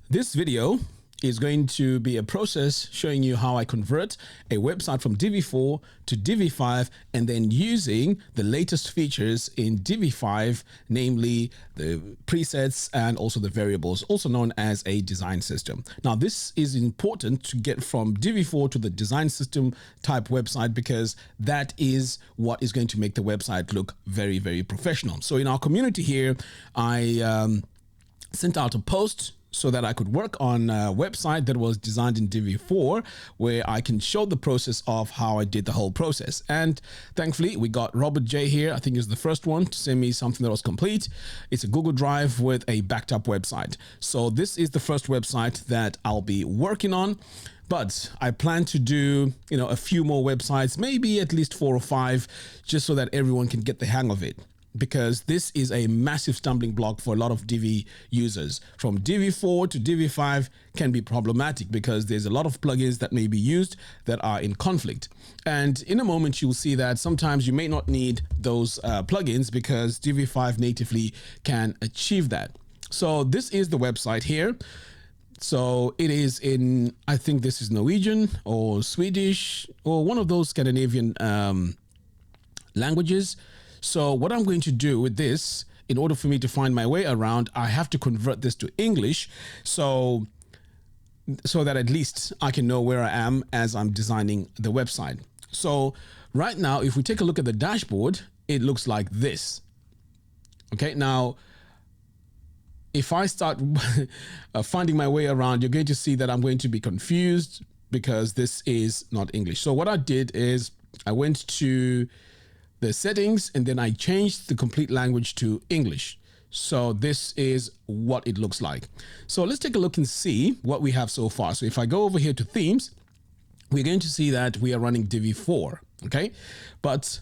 This video is going to be a process showing you how I convert a website from Divi 4 to Divi 5 and then using the latest features in Divi 5, namely the presets and also the variables, also known as a design system. Now, this is important to get from Divi 4 to the design system type website because that is what is going to make the website look very, very professional. So in our community here, I sent out a post so that I could work on a website that was designed in Divi 4, where I can show the process of how I did the whole process. And thankfully, we got Robert J here. I think is the first one to send me something that was complete. It's a Google Drive with a backed up website. So this is the first website that I'll be working on. But I plan to do, a few more websites, maybe at least 4 or 5, just so that everyone can get the hang of it. Because this is a massive stumbling block for a lot of Divi users. From Divi 4 to Divi 5 can be problematic because there's a lot of plugins that may be used that are in conflict. And in a moment, you'll see that sometimes you may not need those plugins because Divi 5 natively can achieve that. So this is the website here. So it is in, I think this is Norwegian or Swedish or one of those Scandinavian languages. So what I'm going to do with this, in order for me to find my way around, I have to convert this to English so that at least I can know where I am as I'm designing the website. So right now, if we take a look at the dashboard, it looks like this. Okay, now, if I start finding my way around, you're going to see that I'm going to be confused because this is not English. So what I did is I went to the settings and then I changed the complete language to English. So this is what it looks like. So let's take a look and see what we have so far. So if I go over here to themes, we're going to see that we are running Divi 4, okay? But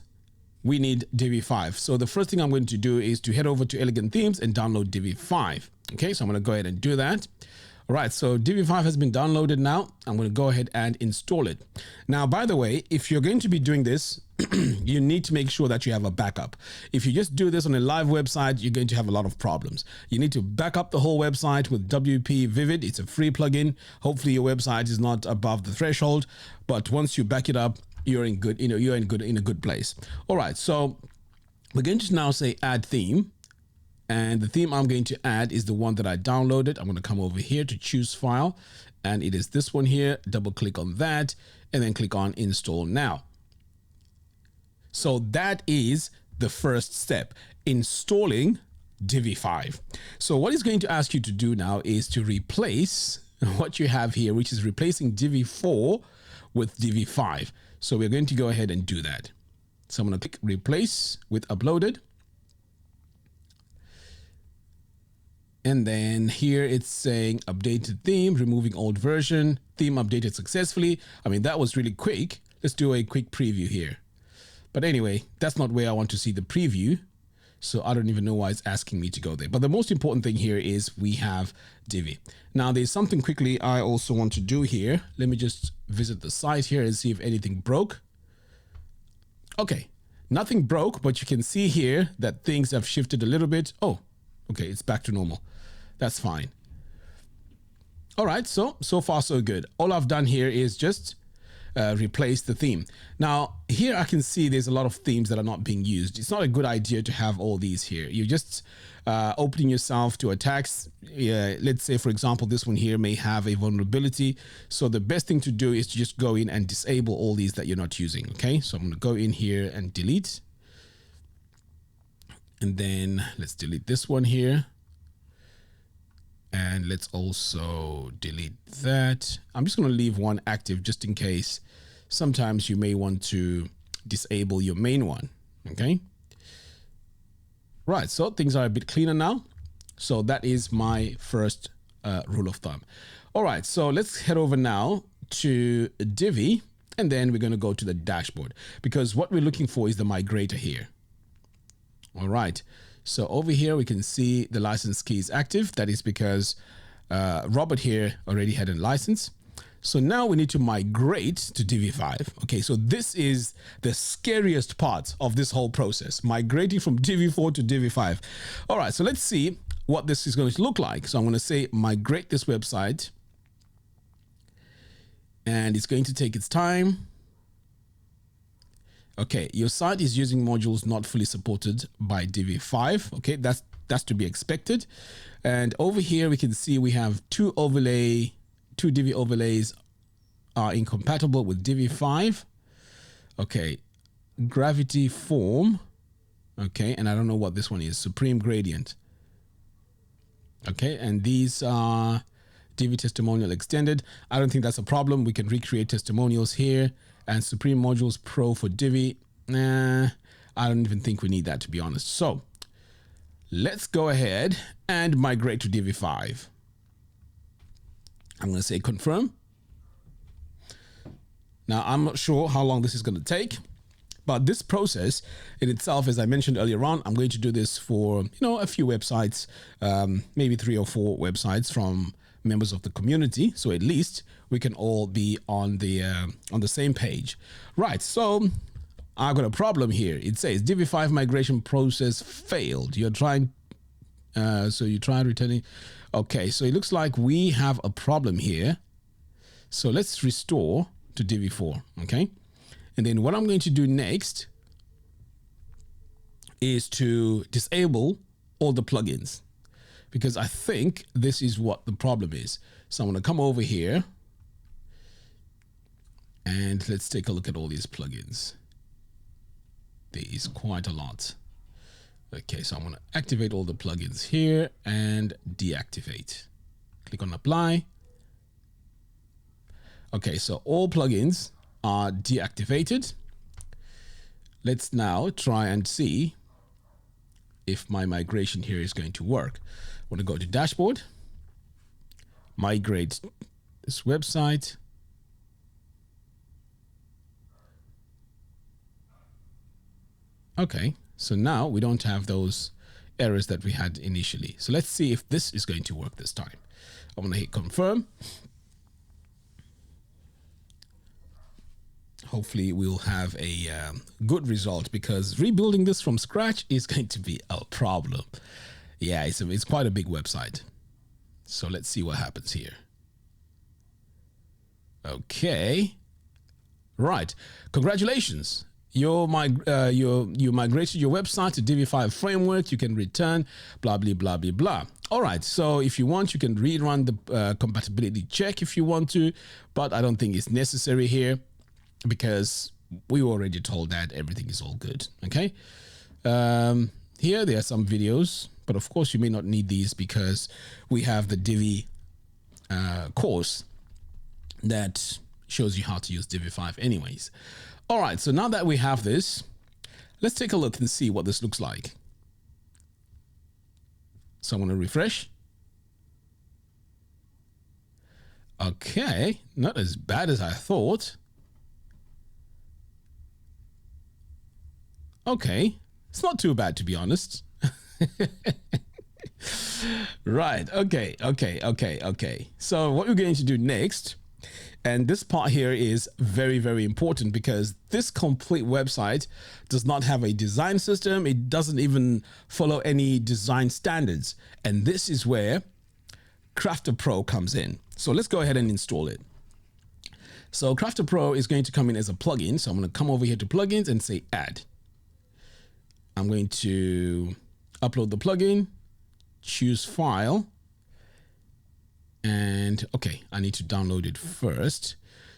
we need Divi 5. So the first thing I'm going to do is to head over to Elegant Themes and download Divi 5. Okay, so I'm going to go ahead and do that. All right, so Divi 5 has been downloaded now. I'm going to go ahead and install it. Now, by the way, if you're going to be doing this, you need to make sure that you have a backup. If you just do this on a live website, you're going to have a lot of problems. You need to back up the whole website with WP Vivid. It's a free plugin. Hopefully your website is not above the threshold, but once you back it up, you're in a good place. All right, so we're going to now say add theme. And the theme I'm going to add is the one that I downloaded. I'm going to come over here to choose file, and it is this one here. Double click on that and then click on install now. So that is the first step, installing Divi 5. So what it's going to ask you to do now is to replace what you have here, which is replacing Divi 4 with Divi 5. So we're going to go ahead and do that. So I'm going to click replace with uploaded. And then here it's saying updated theme, removing old version, theme updated successfully. I mean, that was really quick. Let's do a quick preview here. But anyway, that's not where I want to see the preview. So I don't even know why it's asking me to go there. But the most important thing here is we have Divi. Now there's something quickly I also want to do here. Let me just visit the site here and see if anything broke. Okay, nothing broke, but you can see here that things have shifted a little bit. Oh, okay, it's back to normal. That's fine. All right, so far so good. All I've done here is just replace the theme. Now here I can see there's a lot of themes that are not being used. It's not a good idea to have all these here. You're just opening yourself to attacks. Let's say, for example, this one here may have a vulnerability. So the best thing to do is to just go in and disable all these that you're not using. Okay, so I'm going to go in here and delete. And then let's delete this one here. And let's also delete that. I'm just going to leave one active just in case. Sometimes you may want to disable your main one. Okay. Right. So things are a bit cleaner now. So that is my first rule of thumb. All right. So let's head over now to Divi. And then we're going to go to the dashboard because what we're looking for is the migrator here. All right. So over here, we can see the license key is active. That is because Robert here already had a license. So now we need to migrate to Divi 5. Okay, so this is the scariest part of this whole process, migrating from Divi 4 to Divi 5. All right, so let's see. what this is going to look like. So I'm going to say migrate this website, and it's going to take its time. Okay, your site is using modules not fully supported by Divi 5. Okay, that's to be expected. And over here we can see we have two Divi overlays are incompatible with Divi 5. Okay, gravity form. Okay, and I don't know what this one is. Supreme gradient. Okay, and these are Divi testimonial extended. I don't think that's a problem. We can recreate testimonials here. And Supreme Modules Pro for Divi. Nah, I don't even think we need that, to be honest. So let's go ahead and migrate to Divi 5. I'm going to say confirm. Now, I'm not sure how long this is going to take, but this process in itself, as I mentioned earlier on, I'm going to do this for, a few websites, maybe 3 or 4 websites from members of the community. So at least we can all be on the same page. Right. So I got a problem here. It says Divi 5 migration process failed. You're trying, so you try returning. Okay. So it looks like we have a problem here. So let's restore to Divi 4. Okay. And then what I'm going to do next is to disable all the plugins, because I think this is what the problem is. So I'm going to come over here and let's take a look at all these plugins. There is quite a lot. Okay, so I'm going to activate all the plugins here and deactivate. Click on apply. Okay, so all plugins are deactivated. Let's now try and see if my migration here is going to work. I want to go to dashboard, migrate this website. Okay, so now we don't have those errors that we had initially. So let's see if this is going to work this time. I'm going to hit confirm. Hopefully we'll have a good result, because rebuilding this from scratch is going to be a problem. Yeah, it's quite a big website. So let's see what happens here. Okay. Right. Congratulations. You migrated your website to Divi 5 framework. You can return blah, blah, blah, blah, blah. All right. So if you want, you can rerun the compatibility check if you want to, but I don't think it's necessary here, because we were already told that everything is all good. Okay. Here there are some videos, but of course you may not need these because we have the Divi course that shows you how to use Divi 5 anyways. All right. So now that we have this, let's take a look and see what this looks like. So I'm going to refresh. Okay. Not as bad as I thought. Okay, it's not too bad, to be honest. Right, okay. So what we're going to do next, and this part here is very, very important, because this complete website does not have a design system. It doesn't even follow any design standards. And this is where Crafter Pro comes in. So let's go ahead and install it. So Crafter Pro is going to come in as a plugin. So I'm going to come over here to plugins and say add. I'm going to upload the plugin, choose file, and okay, I need to download it first.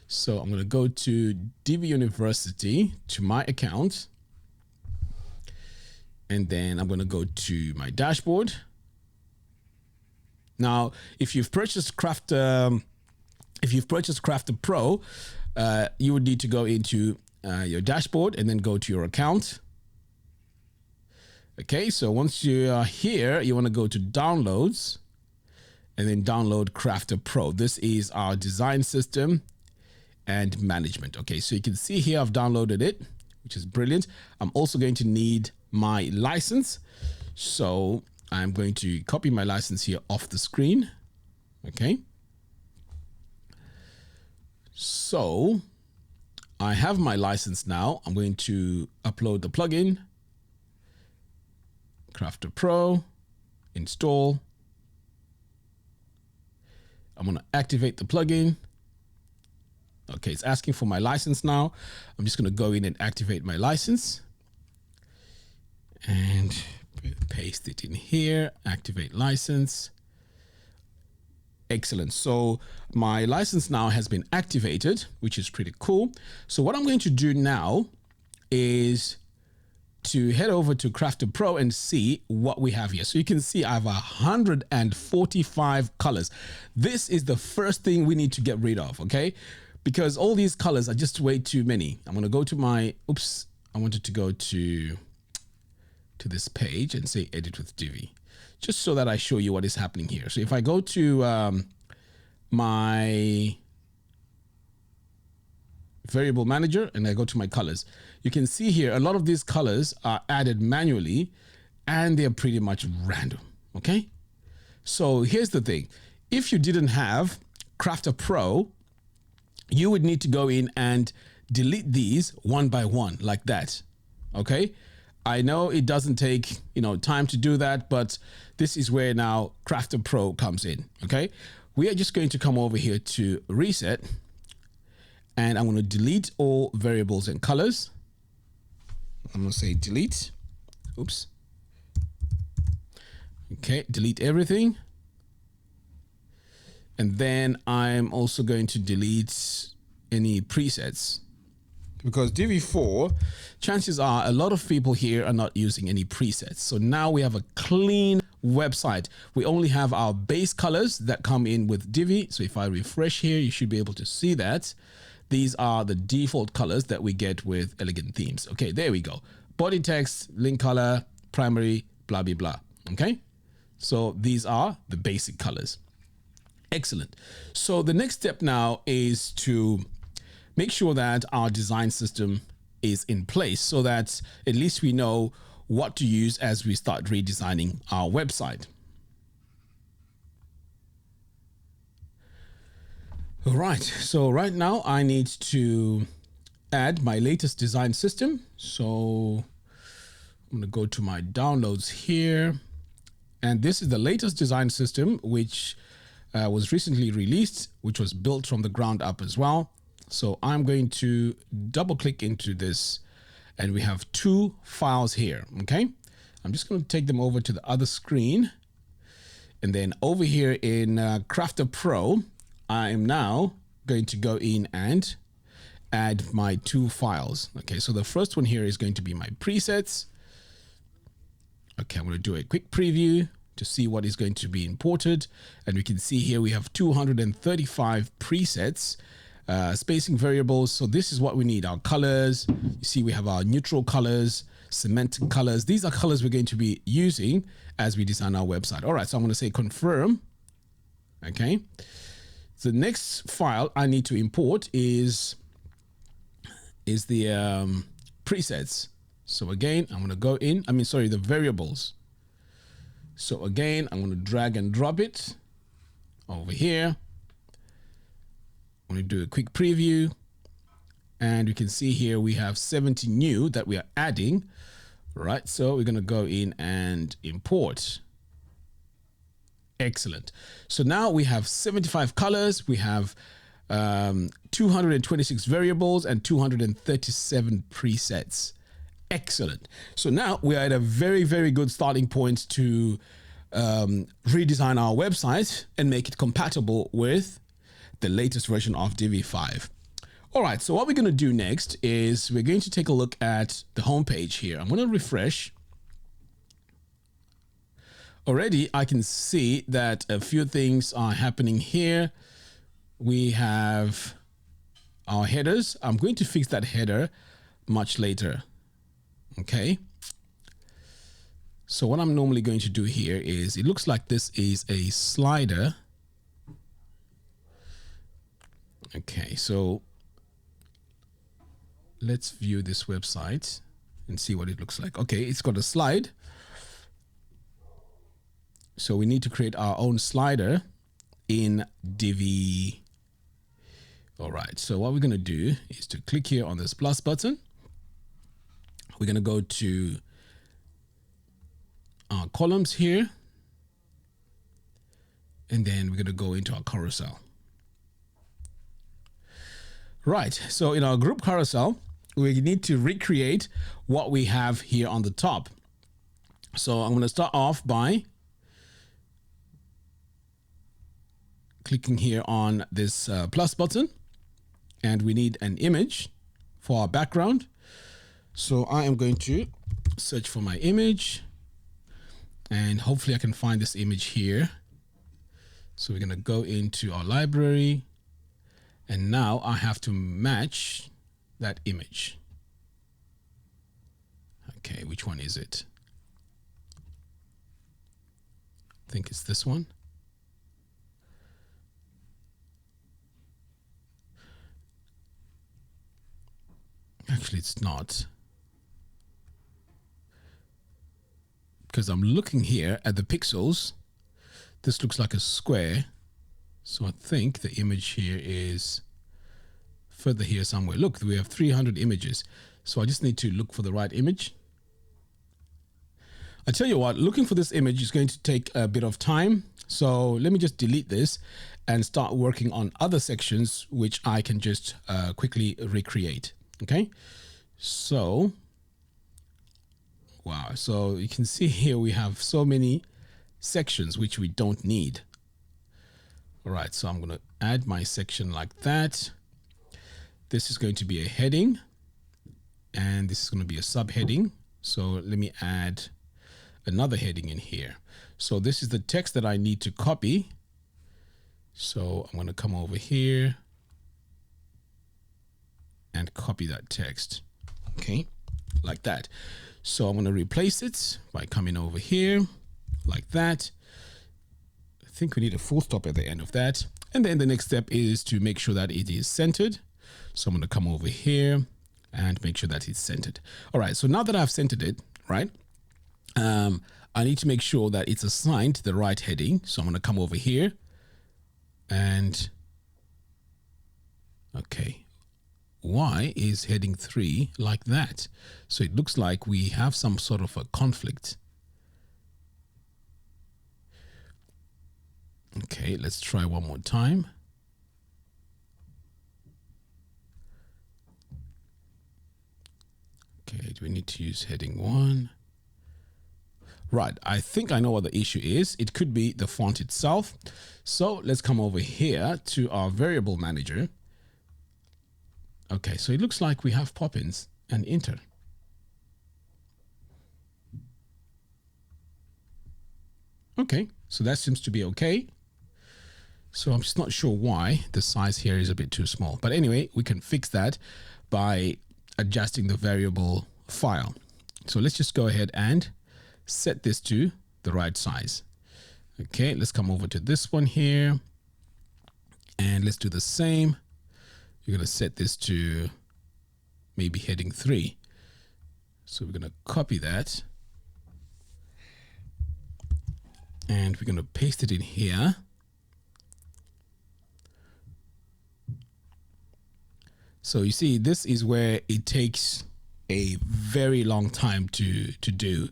So I'm going to go to Divi University, to my account, and then I'm going to go to my dashboard. Now, if you've purchased Crafter Pro, you would need to go into your dashboard and then go to your account. Okay, so once you are here, you want to go to downloads and then download Crafter Pro. This is our design system and management. Okay, so you can see here I've downloaded it, which is brilliant. I'm also going to need my license. So I'm going to copy my license here off the screen. Okay. So I have my license now. I'm going to upload the plugin. Crafter Pro, install. I'm going to activate the plugin. Okay, it's asking for my license now. I'm just going to go in and activate my license and paste it in here. Activate license. Excellent. So my license now has been activated, which is pretty cool. So what I'm going to do now is to head over to Crafter Pro and see what we have here. So you can see I have 145 colors. This is the first thing we need to get rid of, okay? Because all these colors are just way too many. I'm going to go to my, oops, I wanted to go to this page and say edit with Divi, just so that I show you what is happening here. So if I go to my variable manager and I go to my colors, you can see here a lot of these colors are added manually and they're pretty much random. Okay. So here's the thing. If you didn't have Crafter Pro, you would need to go in and delete these one by one like that. Okay. I know it doesn't take, time to do that, but this is where now Crafter Pro comes in. Okay. We are just going to come over here to reset. And I'm going to delete all variables and colors. I'm going to say delete. Oops. Okay, delete everything. And then I'm also going to delete any presets. Because Divi 4, chances are a lot of people here are not using any presets. So now we have a clean website. We only have our base colors that come in with Divi. So if I refresh here, you should be able to see that. These are the default colors that we get with Elegant Themes. Okay, there we go. Body text, link color, primary, blah, blah, blah. Okay, so these are the basic colors. Excellent. So the next step now is to make sure that our design system is in place so that at least we know what to use as we start redesigning our website. All right, so right now I need to add my latest design system. So I'm going to go to my downloads here. And this is the latest design system, which was recently released, which was built from the ground up as well. So I'm going to double click into this and we have 2 files here. Okay, I'm just going to take them over to the other screen. And then over here in Crafter Pro, I am now going to go in and add my 2 files. Okay, so the first one here is going to be my presets. Okay, I'm going to do a quick preview to see what is going to be imported. And we can see here we have 235 presets, spacing variables. So this is what we need, our colors. You see we have our neutral colors, cement colors. These are colors we're going to be using as we design our website. All right, so I'm going to say confirm. Okay. The next file I need to import is the presets. So again, I'm going to go in, the variables. So again, I'm going to drag and drop it over here. I'm going to do a quick preview and you can see here we have 70 new that we are adding. Right. So we're going to go in and import. Excellent. So now we have 75 colors. We have 226 variables and 237 presets. Excellent. So now we are at a very, very good starting point to redesign our website and make it compatible with the latest version of Divi 5. All right. So what we're going to do next is we're going to take a look at the homepage here. I'm going to refresh. Already, I can see that a few things are happening here. We have our headers. I'm going to fix that header much later. Okay. So what I'm normally going to do here is, it looks like this is a slider. Okay, so let's view this website and see what it looks like. Okay, it's got a slide. So we need to create our own slider in Divi. All right, so what we're going to do is to click here on this plus button. We're going to go to our columns here. And then we're going to go into our carousel. Right, so in our group carousel, we need to recreate what we have here on the top. So I'm going to start off by clicking here on this plus button, and we need an image for our background. So I am going to search for my image, and hopefully I can find this image here. So we're going to go into our library, and now I have to match that image. Okay, which one is it? I think it's this one. Actually, it's not. Because I'm looking here at the pixels. This looks like a square. So I think the image here is further here somewhere. Look, we have 300 images. So I just need to look for the right image. I tell you what, looking for this image is going to take a bit of time. So let me just delete this and start working on other sections, which I can just quickly recreate. Okay, so wow, so you can see here we have so many sections which we don't need. All right, so I'm going to add my section like that. This is going to be a heading, and this is going to be a subheading. So let me add another heading in here. So this is the text that I need to copy. So I'm going to come over here and copy that text. Okay, like that. So I'm going to replace it by coming over here like that. I think we need a full stop at the end of that. And then the next step is to make sure that it is centered. So I'm going to come over here and make sure that it's centered. All right, so now that I've centered it, right, I need to make sure that it's assigned to the right heading. So I'm going to come over here and, okay, why is heading 3 like that? So it looks like we have some sort of a conflict. Okay, let's try one more time. Okay, do we need to use heading 1? Right, I think I know what the issue is. It could be the font itself. So let's come over here to our variable manager. Okay, so it looks like we have pop-ins and enter. Okay, so that seems to be okay. So I'm just not sure why the size here is a bit too small. But anyway, we can fix that by adjusting the variable file. So let's just go ahead and set this to the right size. Okay, let's come over to this one here and let's do the same. You're going to set this to maybe heading 3. So we're going to copy that and we're going to paste it in here. So you see, this is where it takes a very long time to do.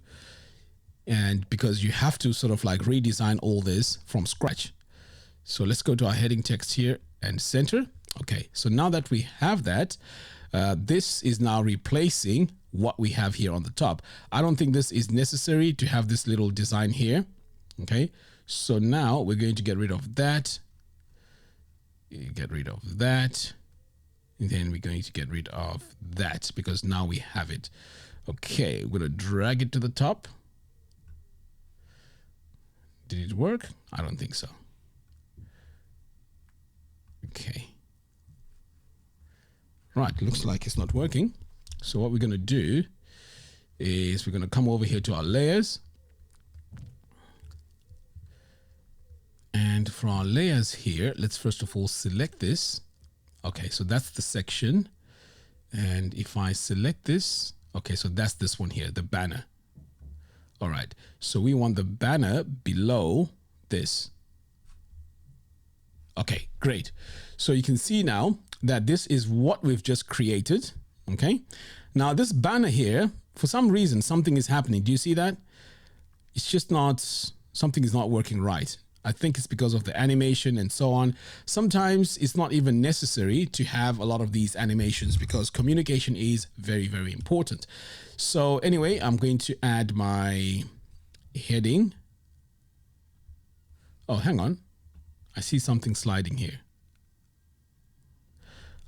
And because you have to sort of like redesign all this from scratch. So let's go to our heading text here and center. Okay, so now that we have that, this is now replacing what we have here on the top. I don't think this is necessary to have this little design here. Okay, so now we're going to get rid of that. Get rid of that. And then we're going to get rid of that because now we have it. Okay, we're going to drag it to the top. Did it work? I don't think so. Okay. Right, looks like it's not working. So what we're going to do is we're going to come over here to our layers. And for our layers here, let's first of all select this. Okay, so that's the section. And if I select this, okay, so that's this one here, the banner. All right, so we want the banner below this. Okay, great. So you can see now that this is what we've just created. Okay, now this banner here, for some reason, something is happening. Do you see that? It's just not, something is not working right. I think it's because of the animation and so on. Sometimes it's not even necessary to have a lot of these animations because communication is very, very important. So anyway, I'm going to add my heading. Oh, hang on. I see something sliding here.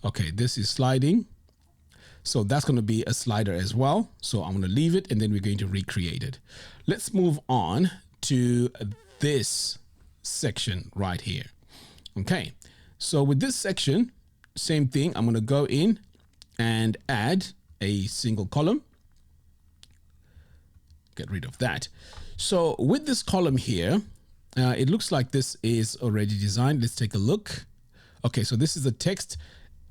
Okay, this is sliding. So that's going to be a slider as well. So I'm going to leave it and then we're going to recreate it. Let's move on to this section right here. Okay, so with this section, same thing. I'm going to go in and add a single column. Get rid of that. So with this column here, it looks like this is already designed. Let's take a look. Okay, so this is the text.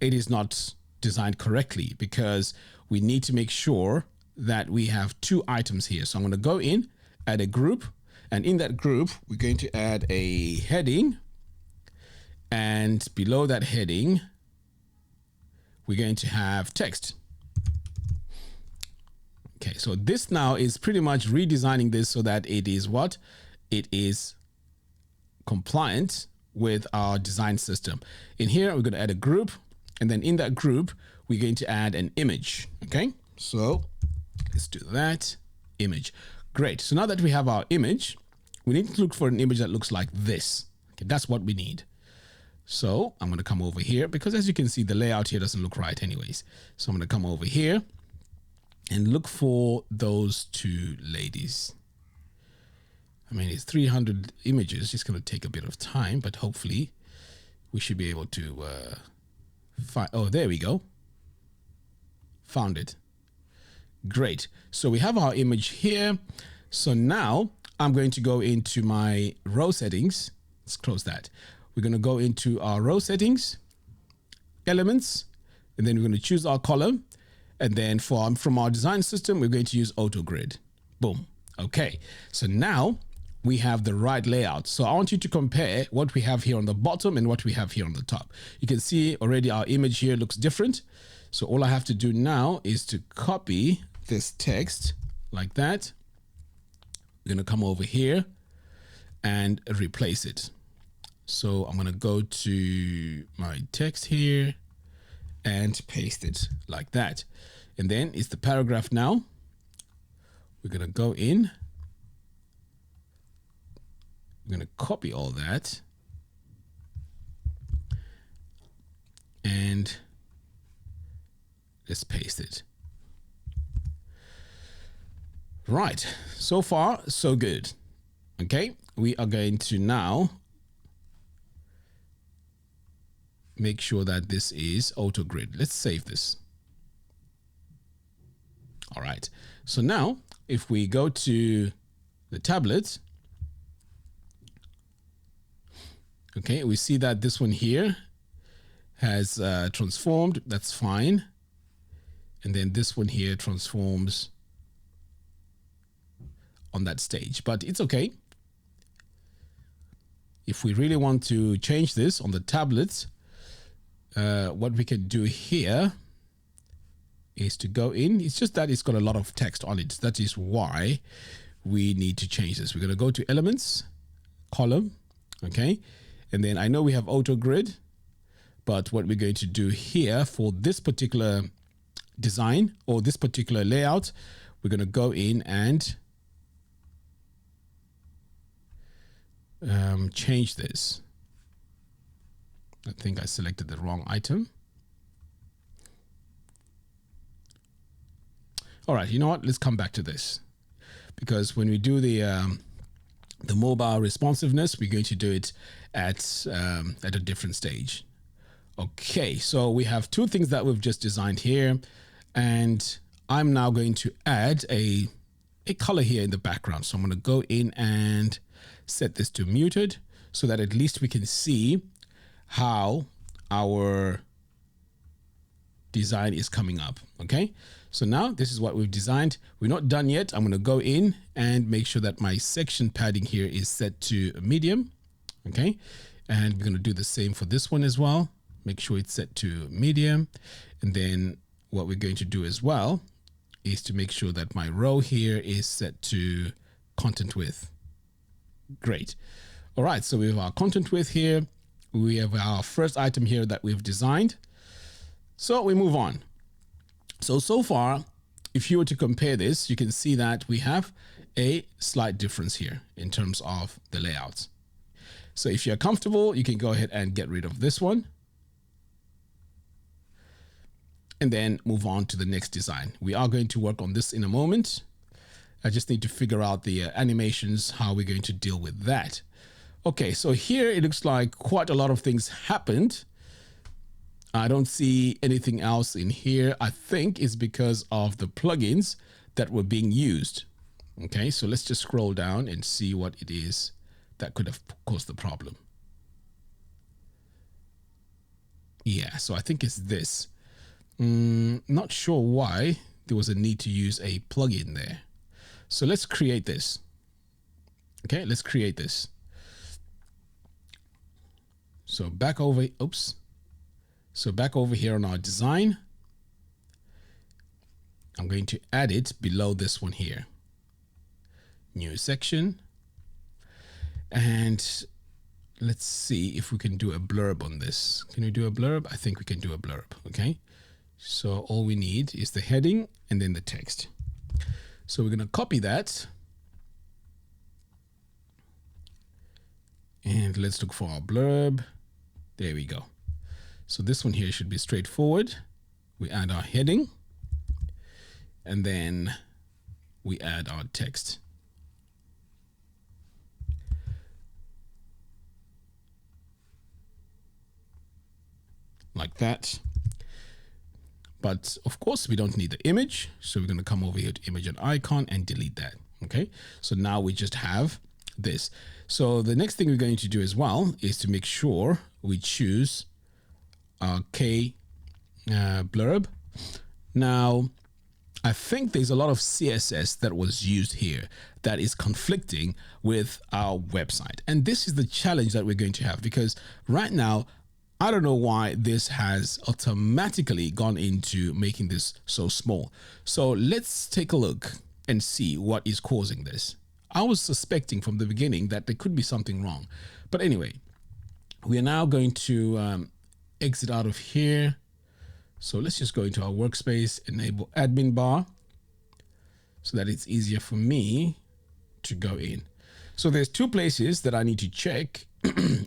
It is not designed correctly because we need to make sure that we have two items here. So I'm going to go in, add a group, and in that group, we're going to add a heading. And below that heading, we're going to have text. Okay, so this now is pretty much redesigning this so that it is what? It is compliant with our design system. In here, we're going to add a group. And then in that group, we're going to add an image. Okay, so let's do that. Image. Great. So now that we have our image, we need to look for an image that looks like this. Okay, that's what we need. So I'm going to come over here because as you can see, the layout here doesn't look right anyways. So I'm going to come over here and look for those two ladies. I mean, it's 300 images. It's going to take a bit of time, but hopefully we should be able to find. Oh, there we go. Found it. Great. So we have our image here. So now I'm going to go into my row settings. Let's close that. We're going to go into our row settings, elements, and then we're going to choose our column. And then from our design system, we're going to use auto grid. Boom. Okay. So now we have the right layout. So I want you to compare what we have here on the bottom and what we have here on the top. You can see already our image here looks different. So all I have to do now is to copy this text like that. We're going to come over here and replace it. So I'm going to go to my text here and paste it like that. And then it's the paragraph now. We're going to go in. We're going to copy all that. And let's paste it. Right. So far, so good. Okay. We are going to now make sure that this is auto grid. Let's save this. All right. So now if we go to the tablet, okay, we see that this one here has transformed. That's fine. And then this one here transforms on that stage, but it's okay. If we really want to change this on the tablet, what we can do here is to go in. It's just that it's got a lot of text on it. That is why we need to change this. We're going to go to elements, column, okay? And then I know we have auto grid, but what we're going to do here for this particular design or this particular layout, we're going to go in and change this. I think I selected the wrong item. All right, you know what? Let's come back to this because when we do the mobile responsiveness, we're going to do it at a different stage. Okay, so we have two things that we've just designed here, and I'm now going to add a color here in the background. So I'm going to go in and set this to muted so that at least we can see how our design is coming up. Okay, so now this is what we've designed. We're not done yet. I'm going to go in and make sure that my section padding here is set to medium. Okay, and we're going to do the same for this one as well. Make sure it's set to medium. And then what we're going to do as well is to make sure that my row here is set to content width. Great. All right, so we have our content width here. We have our first item here that we've designed. So we move on. So far, if you were to compare this, you can see that we have a slight difference here in terms of the layouts. So if you're comfortable, you can go ahead and get rid of this one and then move on to the next design. We are going to work on this in a moment. I just need to figure out the animations, how we're going to deal with that. Okay, so here it looks like quite a lot of things happened. I don't see anything else in here. I think it's because of the plugins that were being used. Okay, so let's just scroll down and see what it is that could have caused the problem. Yeah, so I think it's this. Not sure why there was a need to use a plugin there. So let's create this. Okay, let's create this. So back over, So back over here on our design, I'm going to add it below this one here. New section. And let's see if we can do a blurb on this. Can we do a blurb? I think we can do a blurb. Okay. So all we need is the heading and then the text. So we're going to copy that. And let's look for our blurb. There we go. So this one here should be straightforward. We add our heading and then we add our text. Like that. But of course we don't need the image. So we're going to come over here to image and icon and delete that. Okay. So now we just have this. So the next thing we're going to do as well is to make sure we choose our K blurb. Now, I think there's a lot of CSS that was used here that is conflicting with our website. And this is the challenge that we're going to have, because right now, I don't know why this has automatically gone into making this so small. So let's take a look and see what is causing this. I was suspecting from the beginning that there could be something wrong. But anyway, we are now going to exit out of here. So let's just go into our workspace, enable admin bar so that it's easier for me to go in. So there's two places that I need to check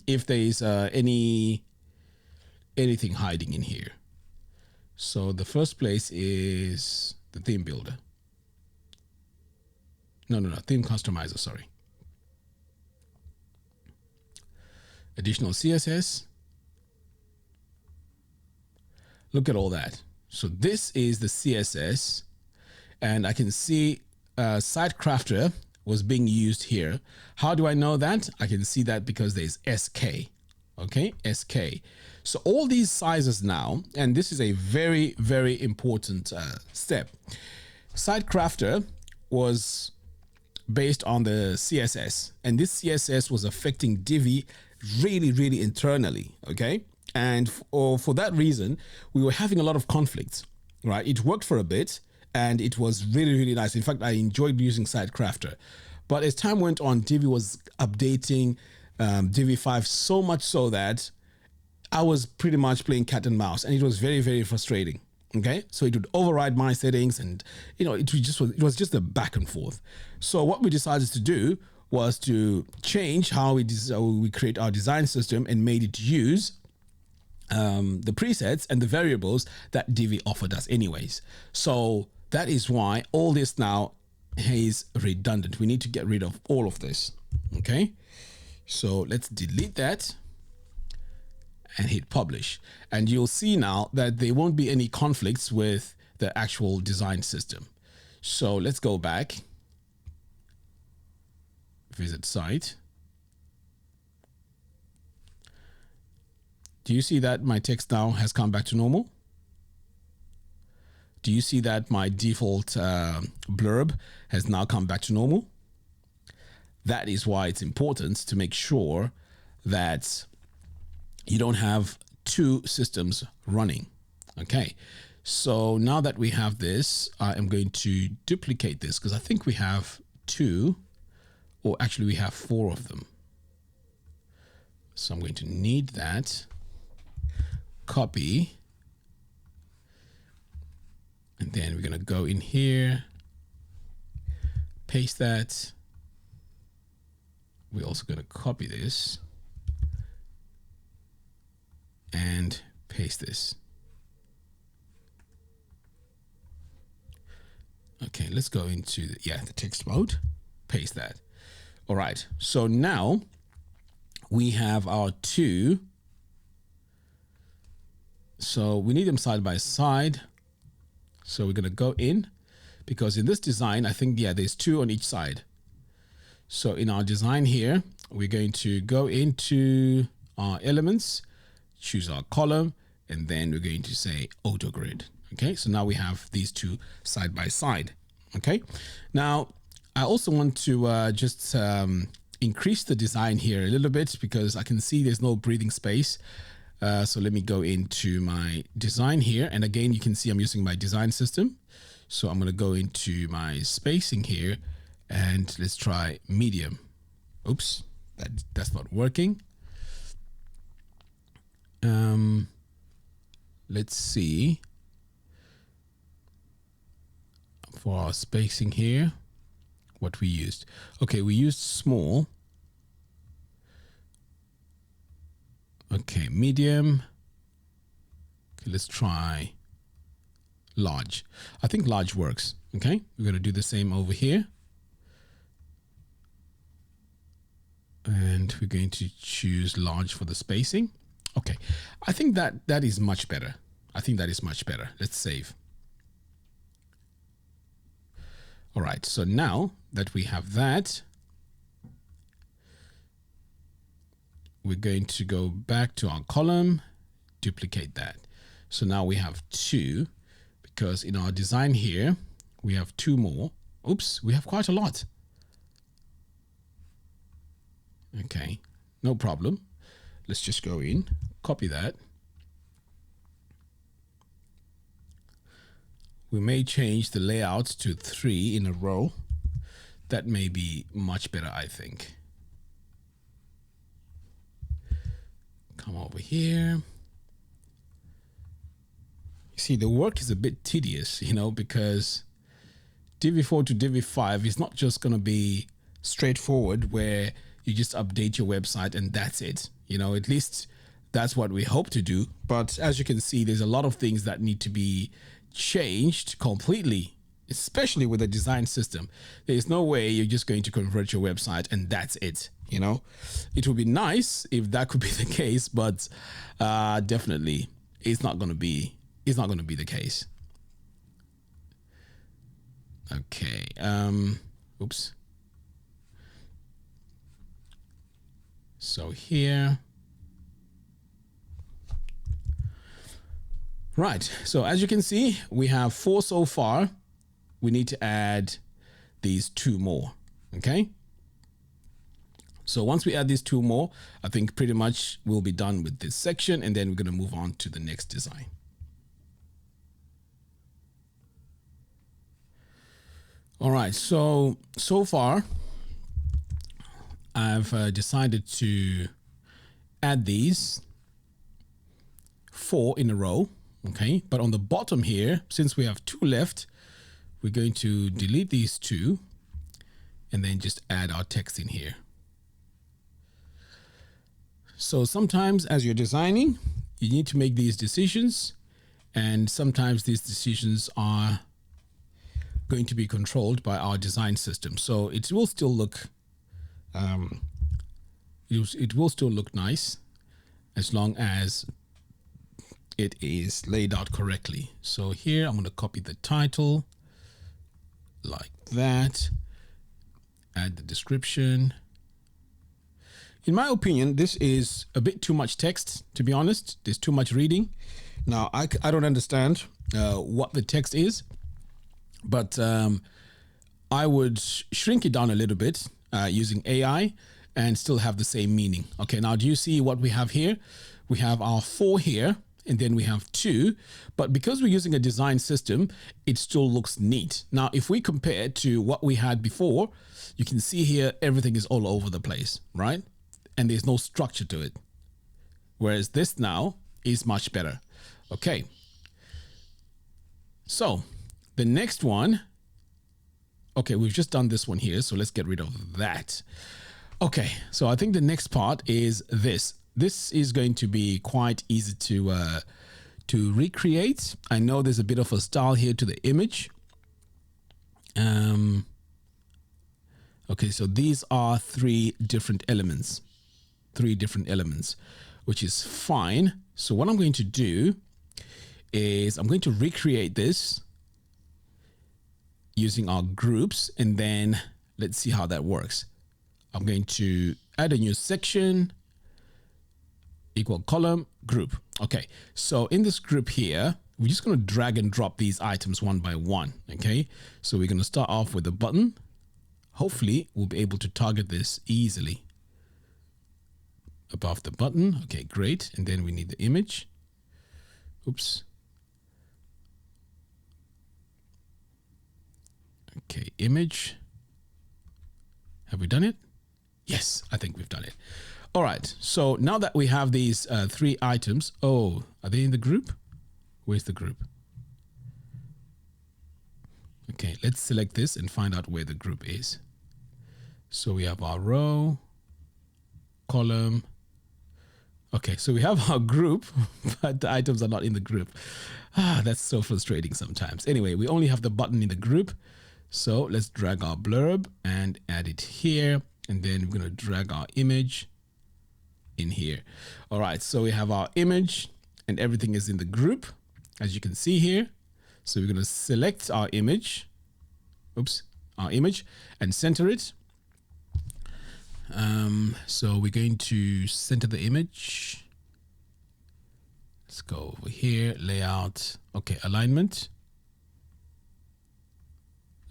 if there is anything hiding in here. So the first place is the theme builder. No, theme customizer, sorry. Additional CSS. Look at all that. So this is the CSS, and I can see SiteKrafter was being used here. How do I know that? I can see that because there's SK. Okay, SK. So all these sizes now, and this is a very, very important step. SiteKrafter was based on the CSS, and this CSS was affecting Divi really internally. Okay. And for that reason, we were having a lot of conflicts, right? It worked for a bit and it was really nice. In fact, I enjoyed using SiteKrafter. But as time went on, Divi was updating Divi 5 so much so that I was pretty much playing cat and mouse, and it was very frustrating. Okay, so it would override my settings, and it was just a back and forth. So what we decided to do was to change how we create our design system and made it use the presets and the variables that Divi offered us anyways. So that is why all this now is redundant. We need to get rid of all of this. Okay, so let's delete that and hit publish, and you'll see now that there won't be any conflicts with the actual design system. So let's go back, visit site. Do you see that my text now has come back to normal? Do you see that my default blurb has now come back to normal? That is why it's important to make sure that you don't have two systems running. Okay, so now that we have this, I am going to duplicate this because I think we have two, or actually we have four of them. So I'm going to need that. Copy. And then we're going to go in here, paste that. We're also going to copy this and paste this. Okay, let's go into the text mode, paste that. All right, so now we have our two. So we need them side by side. So we're going to go in, because in this design, I think, there's two on each side. So in our design here, we're going to go into our elements, choose our column, and then we're going to say auto grid. Okay, so now we have these two side by side. Okay, now I also want to just increase the design here a little bit, because I can see there's no breathing space. So let me go into my design here. And again, you can see I'm using my design system. So I'm going to go into my spacing here and let's try medium. Oops, that's not working. Let's see. For our spacing here, what we used. Okay, we used small. Okay, medium. Okay, let's try large. I think large works. Okay, we're going to do the same over here. And we're going to choose large for the spacing. Okay, I think that is much better. I think that is much better. Let's save. All right, so now that we have that, we're going to go back to our column, duplicate that. So now we have two, because in our design here, we have two more. Oops, we have quite a lot. Okay, no problem. Let's just go in, copy that. We may change the layout to 3 in a row. That may be much better, I think. Come over here. You see, the work is a bit tedious, because Divi 4 to Divi 5 is not just going to be straightforward where you just update your website and that's it. At least that's what we hope to do. But as you can see, there's a lot of things that need to be changed completely, especially with the design system. There's no way you're just going to convert your website and that's it. It would be nice if that could be the case, but definitely it's not going to be the case. Okay. Oops. So here. Right, so as you can see, we have 4 so far. We need to add these 2 more, okay? So once we add these 2 more, I think pretty much we'll be done with this section, and then we're going to move on to the next design. All right, so far, I've decided to add these 4 in a row. Okay, but on the bottom here, since we have 2 left, we're going to delete these 2 and then just add our text in here. So sometimes as you're designing, you need to make these decisions, and sometimes these decisions are going to be controlled by our design system. So it will still look nice as long as it is laid out correctly. So here I'm going to copy the title like that, add the description. In my opinion, this is a bit too much text, to be honest. There's too much reading. Now, I don't understand what the text is, but I would shrink it down a little bit using AI and still have the same meaning. Okay, now do you see what we have here? We have our 4 here, and then we have 2, but because we're using a design system, it still looks neat. Now, if we compare it to what we had before, you can see here, everything is all over the place, right? And there's no structure to it. whereas this now is much better. Okay. So the next one, okay, we've just done this one here, so let's get rid of that. Okay, so I think the next part is this. This is going to be quite easy to recreate. I know there's a bit of a style here to the image. Okay, so these are three different elements, which is fine. So what I'm going to do is I'm going to recreate this using our groups, and then let's see how that works. I'm going to add a new section, equal column, group. Okay, so in this group here, we're just going to drag and drop these items one by one. Okay, so we're going to start off with a button. Hopefully we'll be able to target this easily above the button. Okay, great. And then we need the image. Oops. Okay, image. Have we done it? Yes, I think we've done it. All right, so now that we have these three items, oh, are they in the group? Where's the group? Okay, let's select this and find out where the group is. So we have our row, column. Okay, so we have our group, but the items are not in the group. Ah, that's so frustrating sometimes. Anyway, we only have the button in the group. So let's drag our blurb and add it here. And then we're going to drag our image in here. All right, so we have our image and everything is in the group, as you can see here. So we're going to select our image, our image, and center it. So we're going to center the image. Let's go over here, layout. Okay, alignment.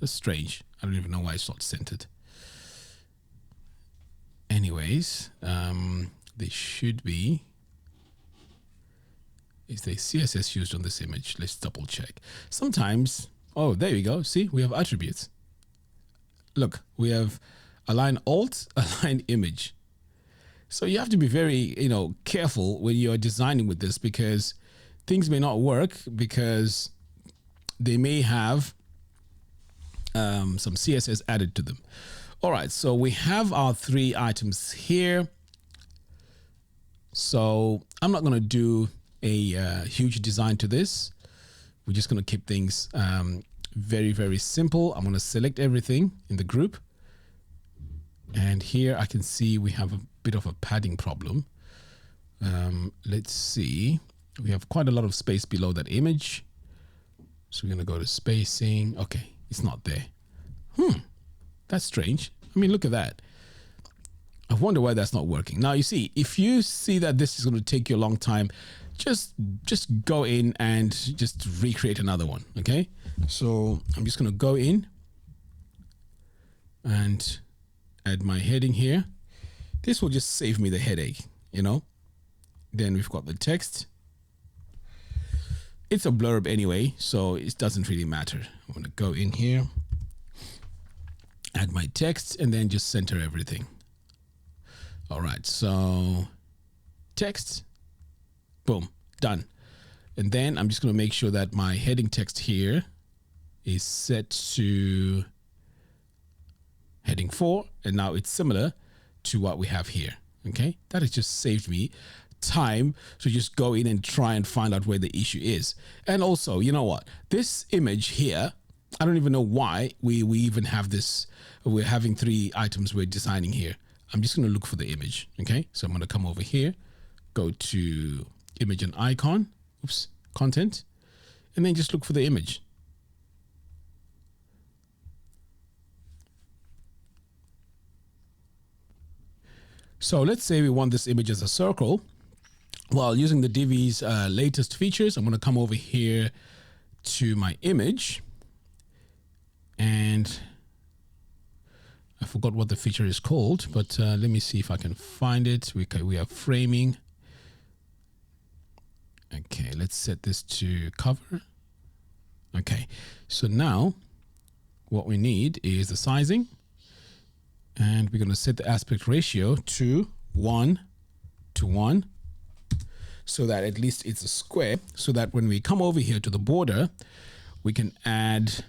That's strange. I don't even know why it's not centered. Anyways, they should be. Is there CSS used on this image? Let's double check. Sometimes, oh, there we go. See, we have attributes. Look, we have align alt, align image. So you have to be very, careful when you're designing with this, because things may not work because they may have some CSS added to them. All right, so we have our three items here. So I'm not going to do a huge design to this. We're just going to keep things very, very simple. I'm going to select everything in the group. And here I can see we have a bit of a padding problem. Let's see. We have quite a lot of space below that image. So we're going to go to spacing. Okay, it's not there. That's strange. I mean, look at that. I wonder why that's not working. Now, you see, if you see that this is going to take you a long time, just go in and just recreate another one. Okay, so I'm just going to go in and add my heading here. This will just save me the headache, Then we've got the text. It's a blurb anyway, so it doesn't really matter. I'm going to go in here, add my text, and then just center everything. All right, so text, boom, done. And then I'm just going to make sure that my heading text here is set to heading 4, and now it's similar to what we have here. Okay, that has just saved me time to just go in and try and find out where the issue is. And also, you know what, this image here, I don't even know why we even have this. We're having three items we're designing here. I'm just going to look for the image. Okay, so I'm going to come over here, go to image and icon, content, and then just look for the image. So let's say we want this image as a circle. Well, using the Divi's latest features, I'm going to come over here to my image, and I forgot what the feature is called, but let me see if I can find it. We have framing. Okay, let's set this to cover. Okay, so now what we need is the sizing, and we're going to set the aspect ratio to 1:1. so that at least it's a square, so that when we come over here to the border, we can add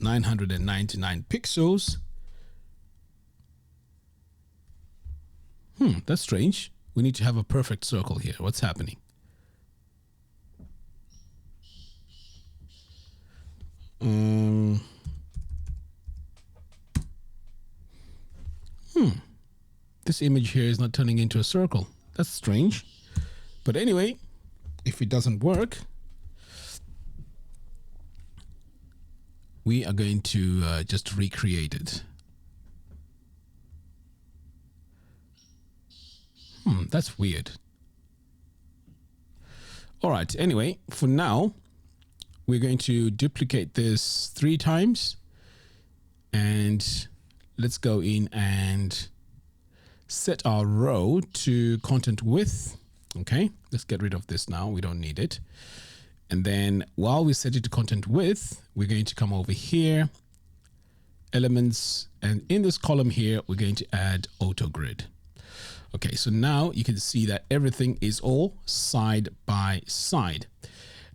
999 pixels. That's strange. We need to have a perfect circle here. What's happening? This image here is not turning into a circle. That's strange. But anyway, if it doesn't work, we are going to just recreate it. That's weird. All right, anyway, for now, we're going to duplicate this 3 times. And let's go in and set our row to content width. Okay, let's get rid of this now. We don't need it. And then while we set it to content width, we're going to come over here, elements, and in this column here, we're going to add auto grid. Okay, so now you can see that everything is all side by side.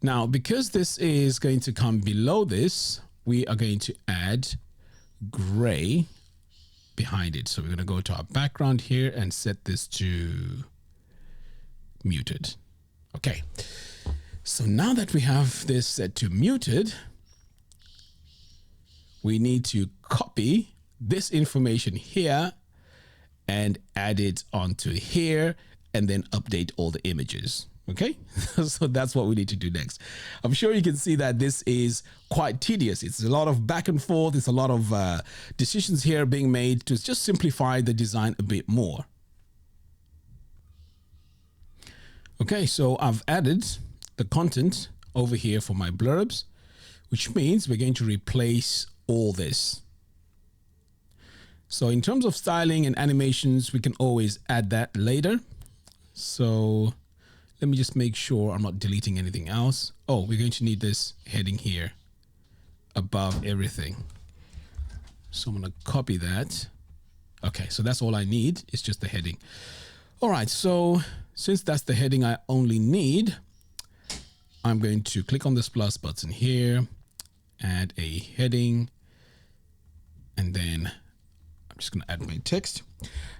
Now, because this is going to come below this, we are going to add gray behind it. So we're going to go to our background here and set this to muted. Okay. So now that we have this set to muted, we need to copy this information here and add it onto here and then update all the images. Okay, so that's what we need to do next. I'm sure you can see that this is quite tedious. It's a lot of back and forth. It's a lot of decisions here being made to just simplify the design a bit more. Okay, so I've added the content over here for my blurbs, which means we're going to replace all this. So in terms of styling and animations, we can always add that later. So let me just make sure I'm not deleting anything else. Oh, we're going to need this heading here above everything. So I'm going to copy that. Okay, so that's all I need. It's just the heading. All right, so since that's the heading I only need, I'm going to click on this plus button here, add a heading, and then I'm just going to add my text.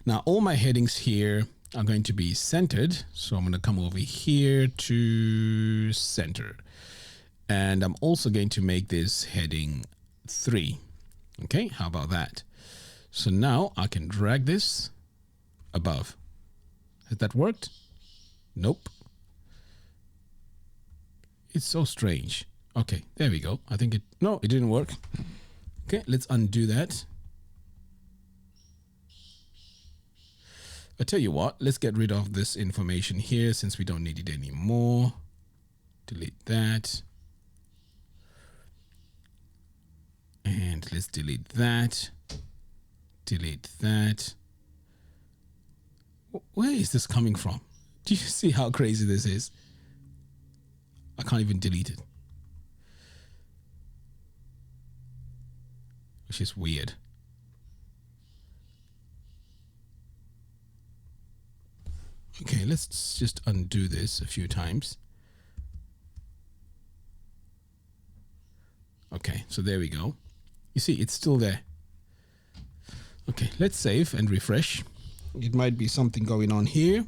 Now, all my headings here are going to be centered. So I'm going to come over here to center. And I'm also going to make this heading 3. Okay, how about that? So now I can drag this above. Has that worked? Nope. It's so strange. Okay, there we go. I think no, it didn't work. Okay, let's undo that. I tell you what, let's get rid of this information here since we don't need it anymore. Delete that. And let's delete that. Delete that. Where is this coming from? Do you see how crazy this is? I can't even delete it. Which is weird. Okay, let's just undo this a few times. Okay, so there we go. You see, it's still there. Okay, let's save and refresh. It might be something going on here.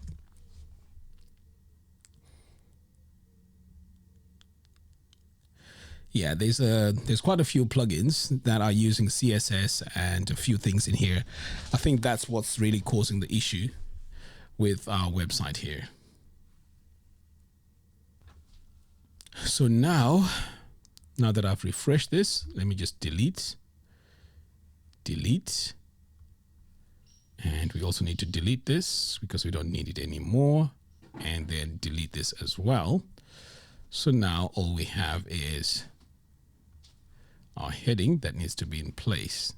Yeah, there's quite a few plugins that are using CSS and a few things in here. I think that's what's really causing the issue with our website here. So now that I've refreshed this, let me just delete. And we also need to delete this because we don't need it anymore. And then delete this as well. So now all we have is our heading that needs to be in place.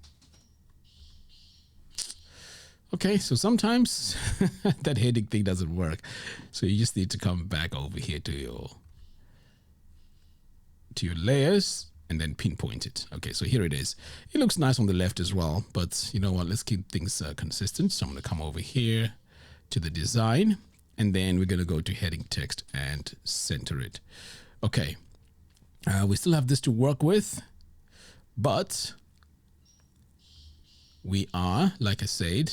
Okay, so sometimes that heading thing doesn't work. So you just need to come back over here to your layers and then pinpoint it. Okay, so here it is. It looks nice on the left as well, but you know what? Let's keep things consistent. So I'm going to come over here to the design And then we're going to go to heading text and center it. Okay. We still have this to work with, but we are, like I said,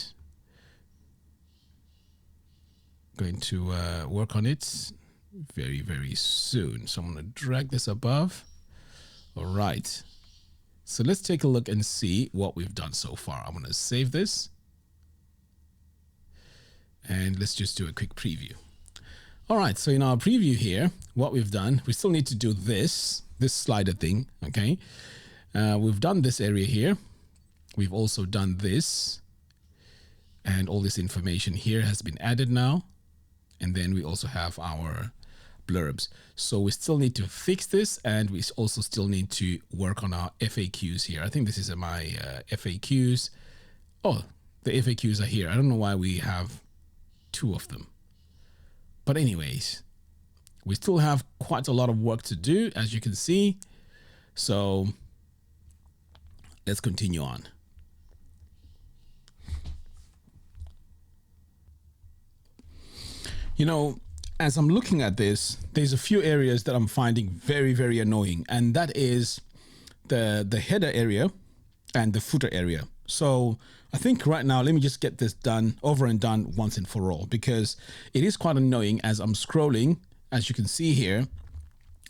going to work on it very, very soon. So I'm going to drag this above. All right. So let's take a look and see what we've done so far. I'm going to save this. And let's just do a quick preview. All right. So in our preview here, what we've done, we still need to do this slider thing. Okay. We've done this area here. We've also done this. And all this information here has been added now. And then we also have our blurbs. So we still need to fix this, and we also still need to work on our FAQs here. I think this is my FAQs. Oh, the FAQs are here. I don't know why we have two of them. But anyways, we still have quite a lot of work to do, as you can see. So let's continue on. You know, as I'm looking at this, there's a few areas that I'm finding very, very annoying. And that is the header area and the footer area. So I think right now, let me just get this done, over and done once and for all, because it is quite annoying as I'm scrolling. As you can see here,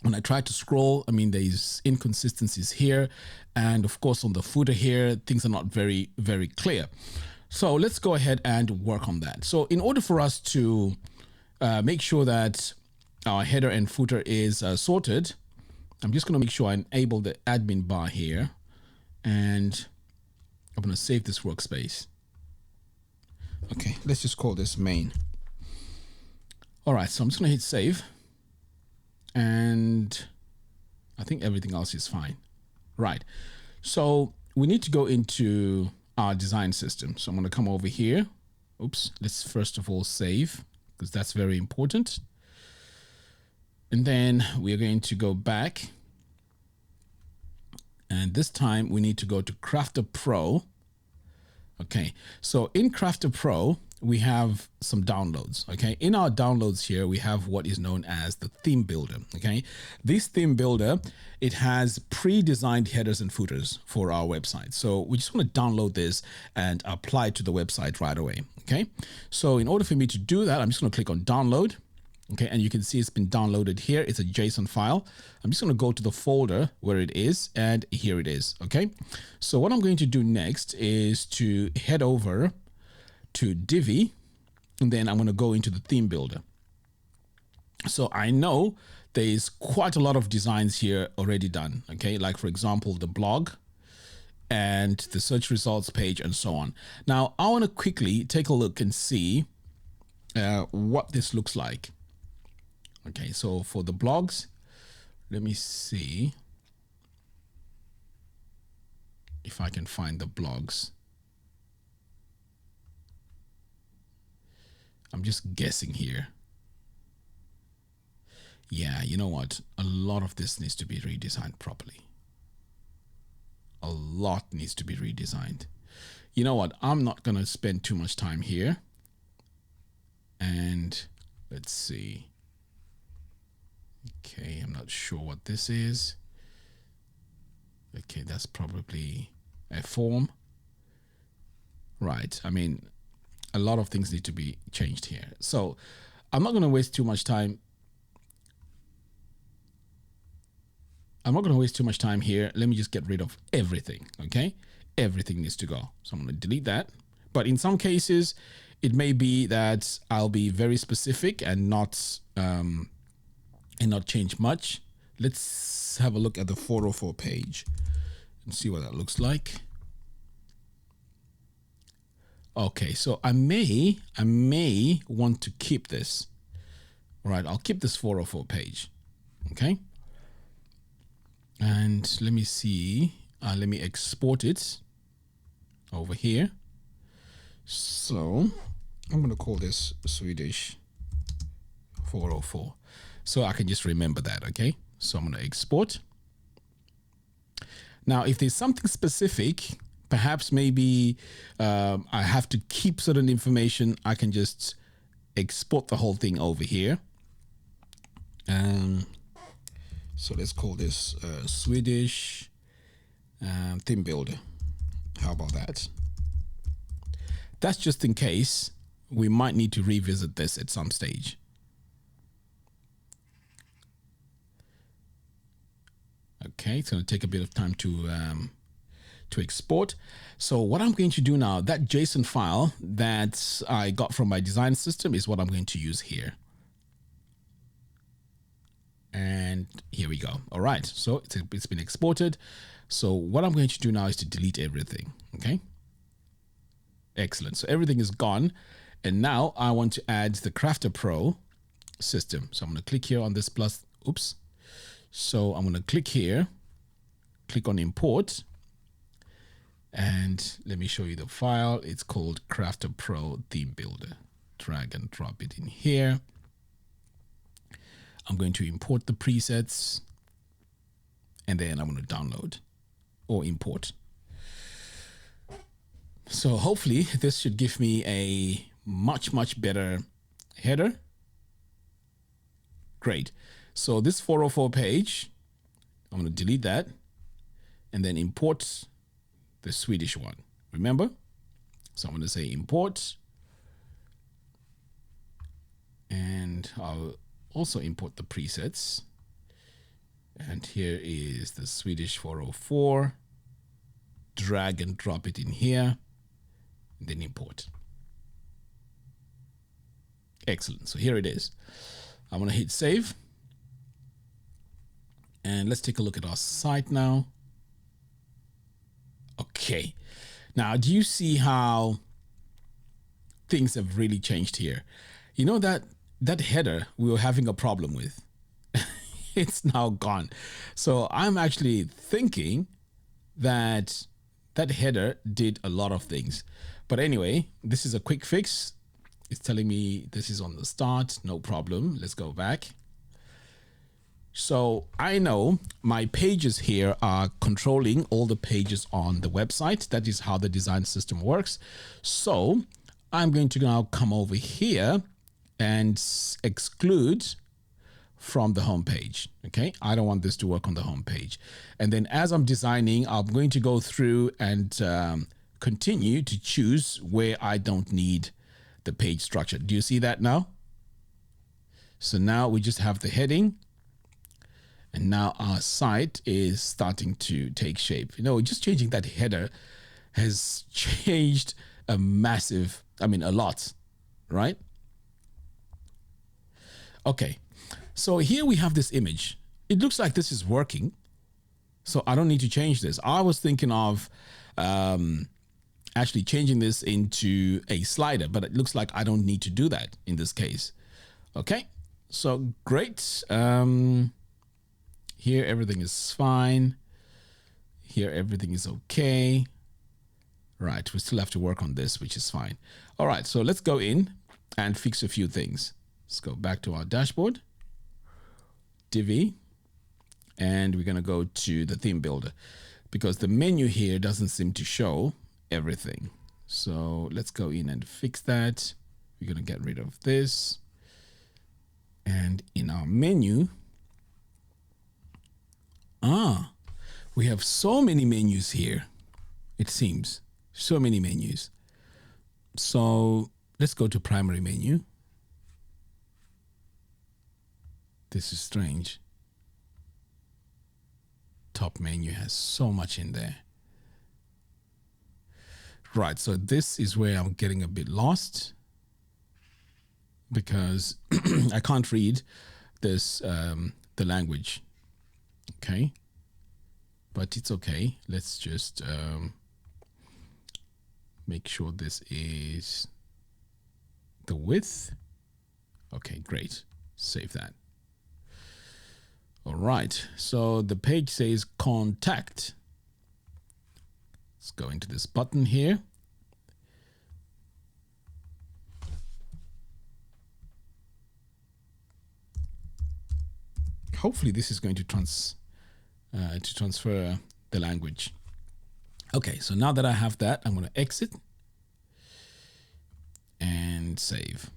when I try to scroll, I mean, there's inconsistencies here. And of course, on the footer here, things are not very, very clear. So let's go ahead and work on that. So in order for us to make sure that our header and footer is sorted, I'm just going to make sure I enable the admin bar here, and I'm going to save this workspace. Okay, let's just call this main. All right, so I'm just going to hit save, and I think everything else is fine. Right, so we need to go into our design system. So I'm going to come over here. Oops, let's first of all save, because that's very important. And then we're going to go back. And this time we need to go to Crafter Pro. Okay, so in Crafter Pro, we have some downloads. Okay, in our downloads here, we have what is known as the theme builder. Okay, this theme builder, it has pre-designed headers and footers for our website. So we just want to download this and apply it to the website right away. Okay, so in order for me to do that, I'm just going to click on download. Okay, and you can see it's been downloaded here. It's a JSON file. I'm just going to go to the folder where it is, and here it is. Okay, so what I'm going to do next is to head over to Divi, and then I'm going to go into the theme builder. So I know there's quite a lot of designs here already done. Okay, like for example, the blog and the search results page and so on. Now I want to quickly take a look and see what this looks like. Okay, so for the blogs, let me see if I can find the blogs. I'm just guessing here. Yeah, you know what? A lot of this needs to be redesigned properly. A lot needs to be redesigned. You know what? I'm not going to spend too much time here. And let's see. Okay, I'm not sure what this is. Okay, that's probably a form. Right, I mean, a lot of things need to be changed here. So I'm not going to waste too much time. I'm not going to waste too much time here. Let me just get rid of everything, okay? Everything needs to go. So I'm going to delete that. But in some cases, it may be that I'll be very specific and not change much. Let's have a look at the 404 page and see what that looks like. Okay, so I may want to keep this. All right, I'll keep this 404 page. Okay. And let me see. Let me export it over here. So I'm going to call this Swedish 404. So I can just remember that. Okay. So I'm going to export. Now, if there's something specific, perhaps maybe I have to keep certain information, I can just export the whole thing over here. So let's call this Swedish theme builder. How about that? That's just in case we might need to revisit this at some stage. Okay, it's going to take a bit of time to export. So what I'm going to do now, that JSON file that I got from my design system is what I'm going to use here. And here we go. All right, so it's been exported. So what I'm going to do now is to delete everything. Okay, excellent. So everything is gone. And now I want to add the Crafter Pro system. So I'm going to click here on this plus. Oops. So I'm going to click here, click on import. And let me show you the file. It's called Crafter Pro Theme Builder. Drag and drop it in here. I'm going to import the presets, and then I'm going to download or import. So hopefully this should give me a much better header. Great. So this 404 page, I'm going to delete that and then import the Swedish one. Remember? So I'm going to say import, and I'll also import the presets. And here is the Swedish 404. Drag and drop it in here, and then import. Excellent. So here it is. I'm going to hit save. And let's take a look at our site now. Okay. Now, do you see how things have really changed here? You know that header we were having a problem with, it's now gone. So I'm actually thinking that header did a lot of things. But anyway, this is a quick fix. It's telling me this is on the start. No problem. Let's go back. So I know my pages here are controlling all the pages on the website. That is how the design system works. So I'm going to now come over here and exclude from the home page. Okay, I don't want this to work on the home page. And then as I'm designing, I'm going to go through and continue to choose where I don't need the page structure. Do you see that now? So now we just have the heading, and now our site is starting to take shape. You know, just changing that header has changed a lot, right? Okay, so here we have this image. It looks like this is working, so I don't need to change this. I was thinking of actually changing this into a slider, but it looks like I don't need to do that in this case. Okay, so great. Here everything is fine. Here everything is okay. Right, we still have to work on this, which is fine. All right, so let's go in and fix a few things. Let's go back to our dashboard, Divi, and we're going to go to the theme builder because the menu here doesn't seem to show everything. So let's go in and fix that. We're going to get rid of this. And in our menu, we have so many menus here. It seems so many menus. So let's go to primary menu. This is strange. Top menu has so much in there. Right, so this is where I'm getting a bit lost because I can't read this, the language. Okay, but it's okay. Let's just make sure this is the width. Okay, great. Save that. All right, so the page says contact. Let's go into this button here. Hopefully this is going to transfer the language. Okay, so now that I have that, I'm going to exit and save.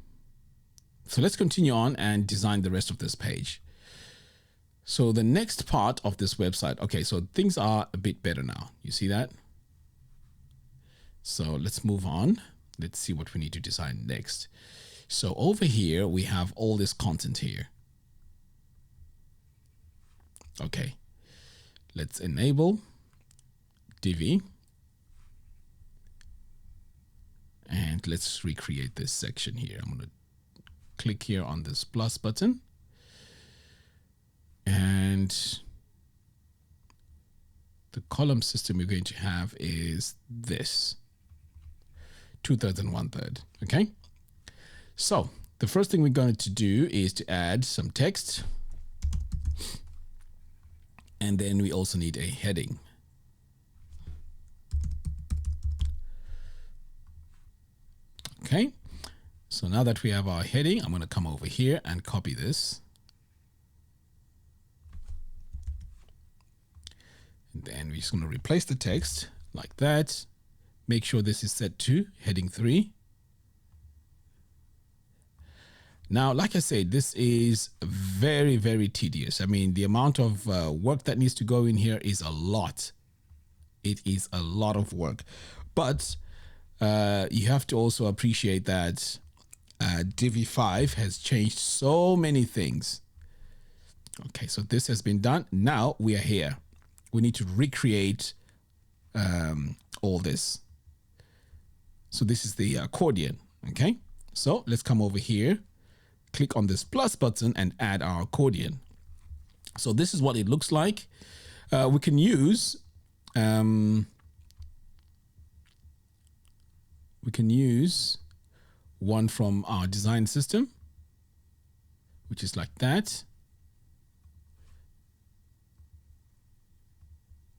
So let's continue on and design the rest of this page. So the next part of this website, okay, so things are a bit better now. You see that? So let's move on. Let's see what we need to design next. So over here, we have all this content here. Okay, let's enable Divi. And let's recreate this section here. I'm going to click here on this plus button. And the column system we're going to have is this. 2/3 and 1/3. Okay. So the first thing we're going to do is to add some text. And then we also need a heading. Okay. So now that we have our heading, I'm going to come over here and copy this. And then we're just going to replace the text like that. Make sure this is set to heading 3. Now, like I said, this is very, very tedious. I mean, the amount of work that needs to go in here is a lot. It is a lot of work. But you have to also appreciate that Divi 5 has changed so many things. Okay, so this has been done. Now we are here. We need to recreate all this. So this is the accordion. Okay, so let's come over here, click on this plus button and add our accordion. So this is what it looks like. We can use one from our design system, which is like that.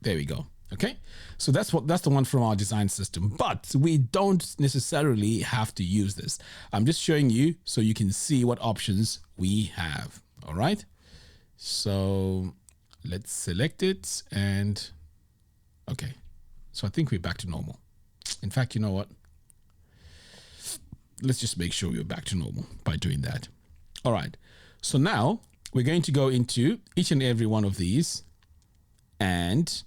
There we go. Okay, so that's the one from our design system, but we don't necessarily have to use this. I'm just showing you so you can see what options we have. All right, so let's select it and okay, so I think we're back to normal. In fact, you know what? Let's just make sure we're back to normal by doing that. All right, so now we're going to go into each and every one of these and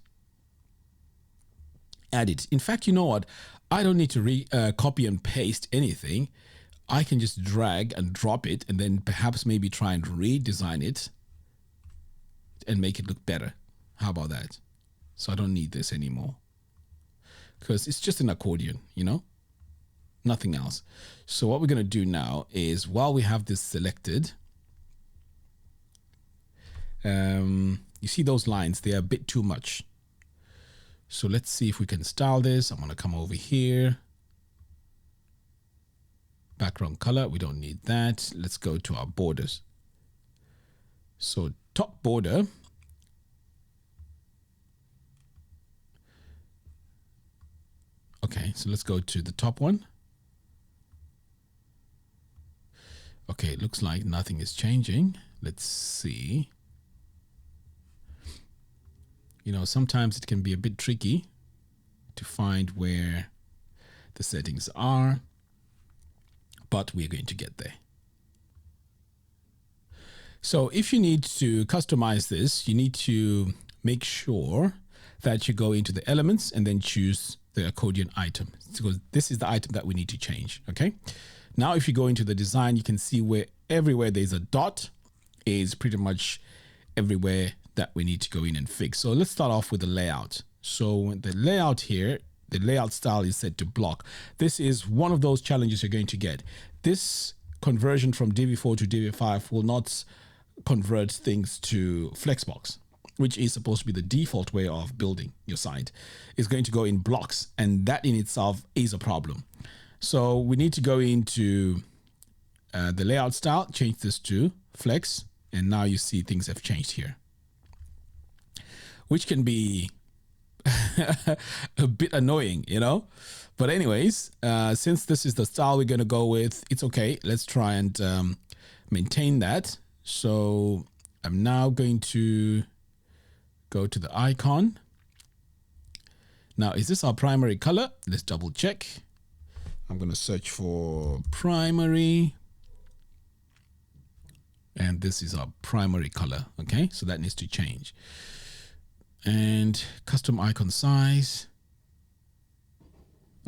add it. In fact, you know what? I don't need to copy and paste anything. I can just drag and drop it and then perhaps maybe try and redesign it and make it look better. How about that? So I don't need this anymore because it's just an accordion, you know, nothing else. So what we're going to do now is while we have this selected, you see those lines, they're a bit too much. So let's see if we can style this. I'm going to come over here. Background color, we don't need that. Let's go to our borders. So top border. Okay, so let's go to the top one. Okay, it looks like nothing is changing. Let's see. You know, sometimes it can be a bit tricky to find where the settings are, but we're going to get there. So if you need to customize this, you need to make sure that you go into the elements and then choose the accordion item, because this is the item that we need to change. Okay. Now, if you go into the design, you can see where everywhere there's a dot is pretty much everywhere that we need to go in and fix. So let's start off with the layout. So the layout here, the layout style is set to block. This is one of those challenges you're going to get. This conversion from Divi 4 to Divi 5 will not convert things to Flexbox, which is supposed to be the default way of building your site. It's going to go in blocks, and that in itself is a problem. So we need to go into the layout style, change this to Flex, and now you see things have changed here, which can be a bit annoying, you know. But anyways, since this is the style we're going to go with, it's okay. Let's try and maintain that. So I'm now going to go to the icon. Now, is this our primary color? Let's double check. I'm going to search for primary. And this is our primary color. Okay, so that needs to change. And custom icon size.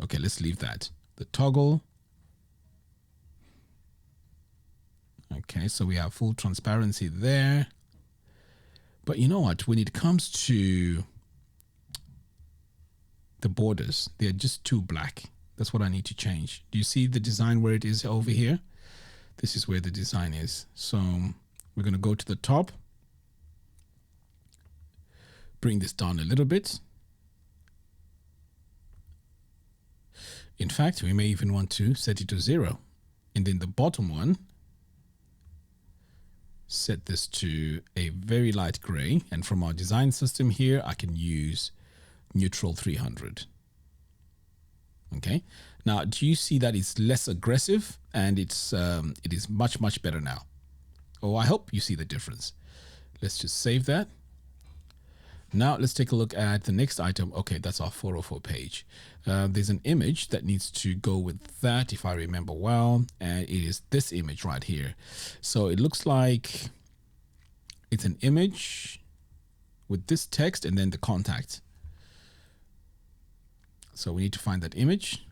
Okay, let's leave that. The toggle. Okay, so we have full transparency there. But you know what? When it comes to the borders, they're just too black. That's what I need to change. Do you see the design where it is over here? This is where the design is. So we're going to go to the top. Bring this down a little bit. In fact, we may even want to set it to 0. And then the bottom one, set this to a very light gray. And from our design system here, I can use neutral 300. Okay. Now, do you see that it's less aggressive and it is much better now? Oh, I hope you see the difference. Let's just save that. Now let's take a look at the next item. Okay, that's our 404 page. There's an image that needs to go with that, if I remember well, and it is this image right here. So it looks like it's an image with this text and then the contact. So we need to find that image.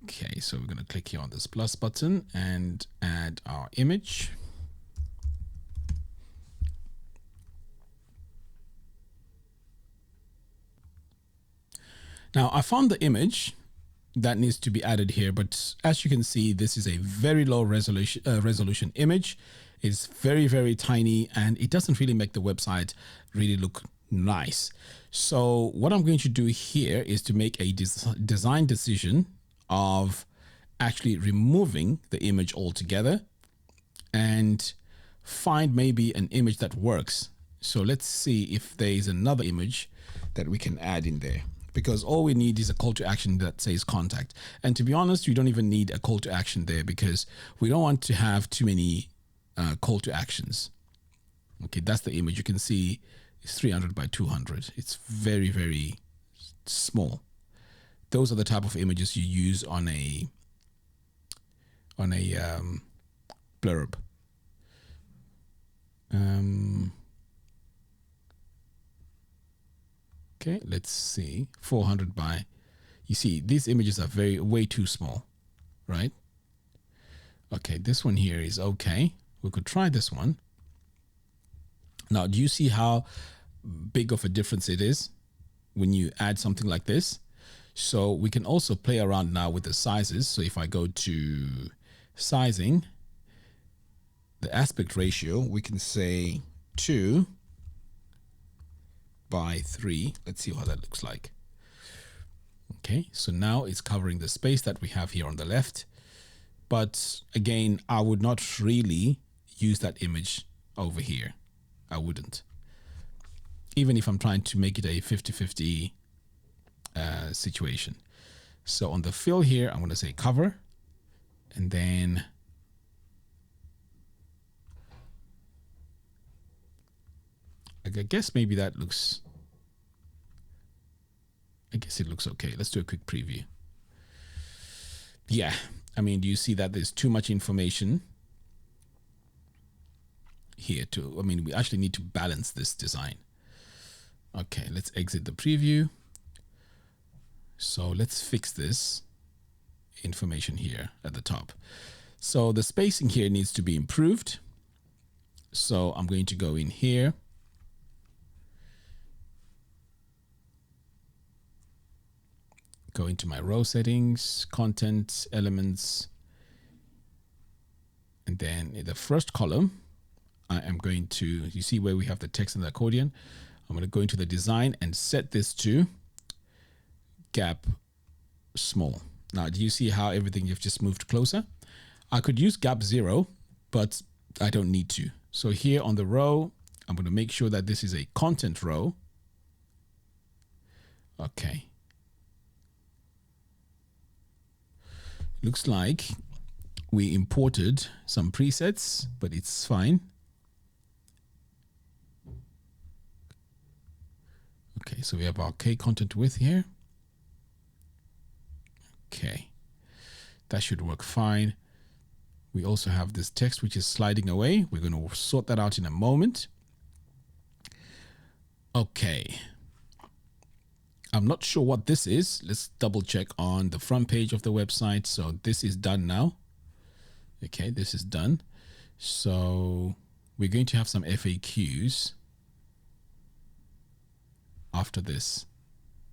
Okay, so we're going to click here on this plus button and add our image. Now I found the image that needs to be added here, but as you can see, this is a very low resolution image. It's very tiny and it doesn't really make the website really look nice. So what I'm going to do here is to make a design decision of actually removing the image altogether and find maybe an image that works. So let's see if there is another image that we can add in there, because all we need is a call to action that says contact. And to be honest, we don't even need a call to action there because we don't want to have too many call to actions. Okay, that's the image. You can see it's 300 by 200. It's very small. Those are the type of images you use on a blurb. Okay, let's see. 400 by, you see, these images are way too small, right? Okay, this one here is okay. We could try this one. Now, do you see how big of a difference it is when you add something like this? So we can also play around now with the sizes. So if I go to sizing, the aspect ratio, we can say 2 by 3. Let's see how that looks like. Okay, so now it's covering the space that we have here on the left. But again, I would not really use that image over here. I wouldn't. Even if I'm trying to make it a 50-50 situation. So on the fill here, I'm going to say cover. And then I guess maybe that looks, I guess it looks okay. Let's do a quick preview. Yeah, I mean, do you see that there's too much information here too? I mean, we actually need to balance this design. Okay, let's exit the preview. So let's fix this information here at the top. So the spacing here needs to be improved. So I'm going to go in here. Go into my row settings, content, elements. And then in the first column, I am going to, you see where we have the text and the accordion. I'm going to go into the design and set this to gap small. Now, do you see how everything you've just moved closer? I could use gap 0, but I don't need to. So here on the row, I'm going to make sure that this is a content row. Okay. Looks like we imported some presets, but it's fine. Okay, so we have our K content width here. Okay, that should work fine. We also have this text which is sliding away. We're going to sort that out in a moment. Okay. I'm not sure what this is. Let's double check on the front page of the website. So this is done now. Okay, this is done. So we're going to have some FAQs after this.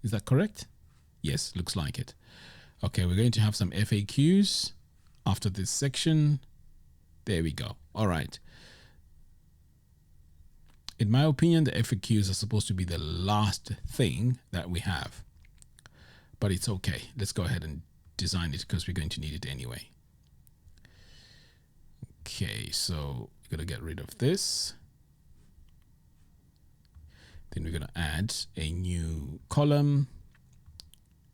Is that correct? Yes, looks like it. Okay, we're going to have some FAQs after this section. There we go. All right. In my opinion, the FAQs are supposed to be the last thing that we have. But it's okay. Let's go ahead and design it because we're going to need it anyway. Okay, so we're going to get rid of this. Then we're going to add a new column.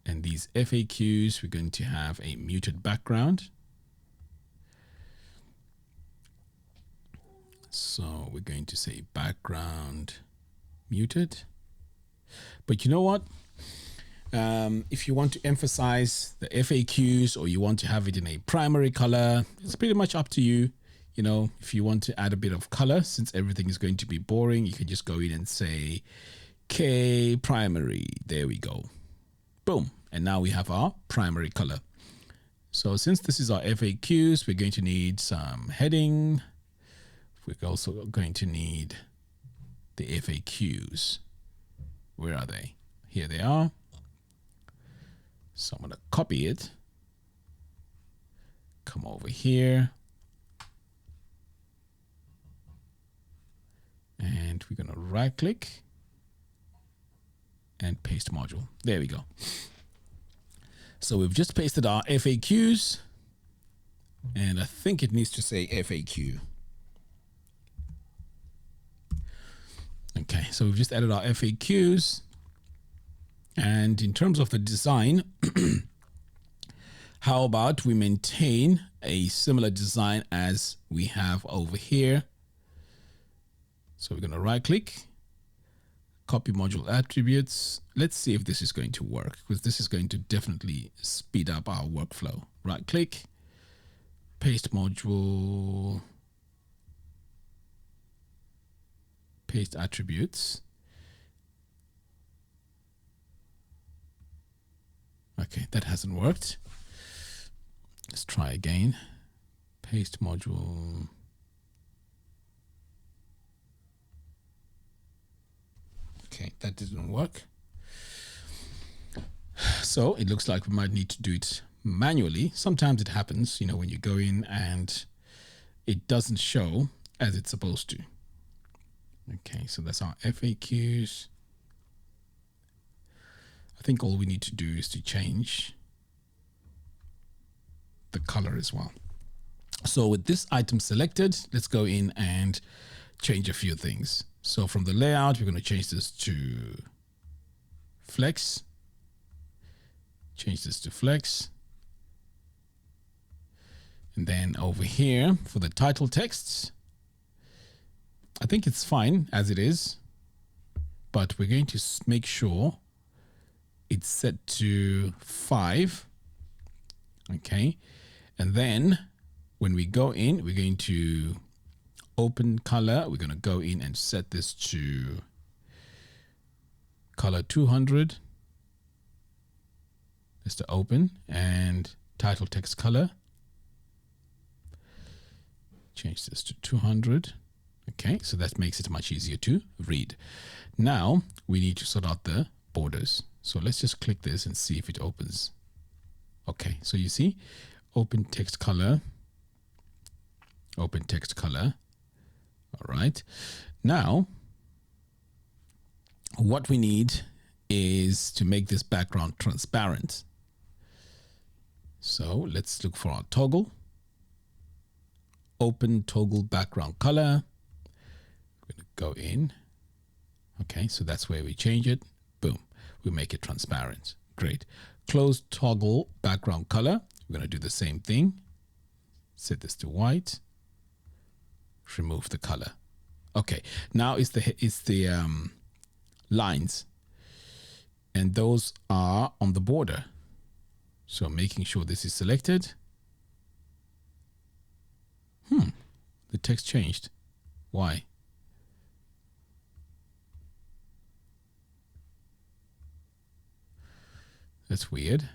And these FAQs, we're going to have a muted background. So we're going to say background muted. But you know what? If you want to emphasize the FAQs or you want to have it in a primary color, it's pretty much up to you. You know, if you want to add a bit of color, since everything is going to be boring, you can just go in and say K primary. There we go. Boom. And now we have our primary color. So since this is our FAQs, we're going to need some heading. We're also going to need the FAQs. Where are they? Here they are. So I'm going to copy it. Come over here. And we're going to right click and paste module. There we go. So we've just pasted our FAQs. And I think it needs to say FAQ. Okay, so we've just added our FAQs. And in terms of the design, how about we maintain a similar design as we have over here? So we're going to right click, copy module attributes. Let's see if this is going to work, because this is going to definitely speed up our workflow. Right click, paste module, paste attributes. Okay, that hasn't worked. Let's try again. Paste module. Okay, that didn't work. So it looks like we might need to do it manually. Sometimes it happens, you know, when you go in and it doesn't show as it's supposed to. Okay, so that's our FAQs. I think all we need to do is to change the color as well. So with this item selected, let's go in and change a few things. So from the layout, we're going to change this to flex. Change this to flex. And then over here for the title texts, I think it's fine as it is, but we're going to make sure it's set to 5. Okay. And then when we go in, we're going to open color. We're going to go in and set this to color 200. Just to open, and title text color. Change this to 200. Okay, so that makes it much easier to read. Now we need to sort out the borders. So let's just click this and see if it opens. Okay, so you see, open text color. Open text color. All right. Now, what we need is to make this background transparent. So let's look for our toggle. Open toggle background color. We're going to go in. Okay, so that's where we change it. Boom. We make it transparent. Great. Close toggle background color. We're going to do the same thing. Set this to white. Remove the color. Okay, now it's the lines, and those are on the border. So making sure this is selected. The text changed. Why? That's weird.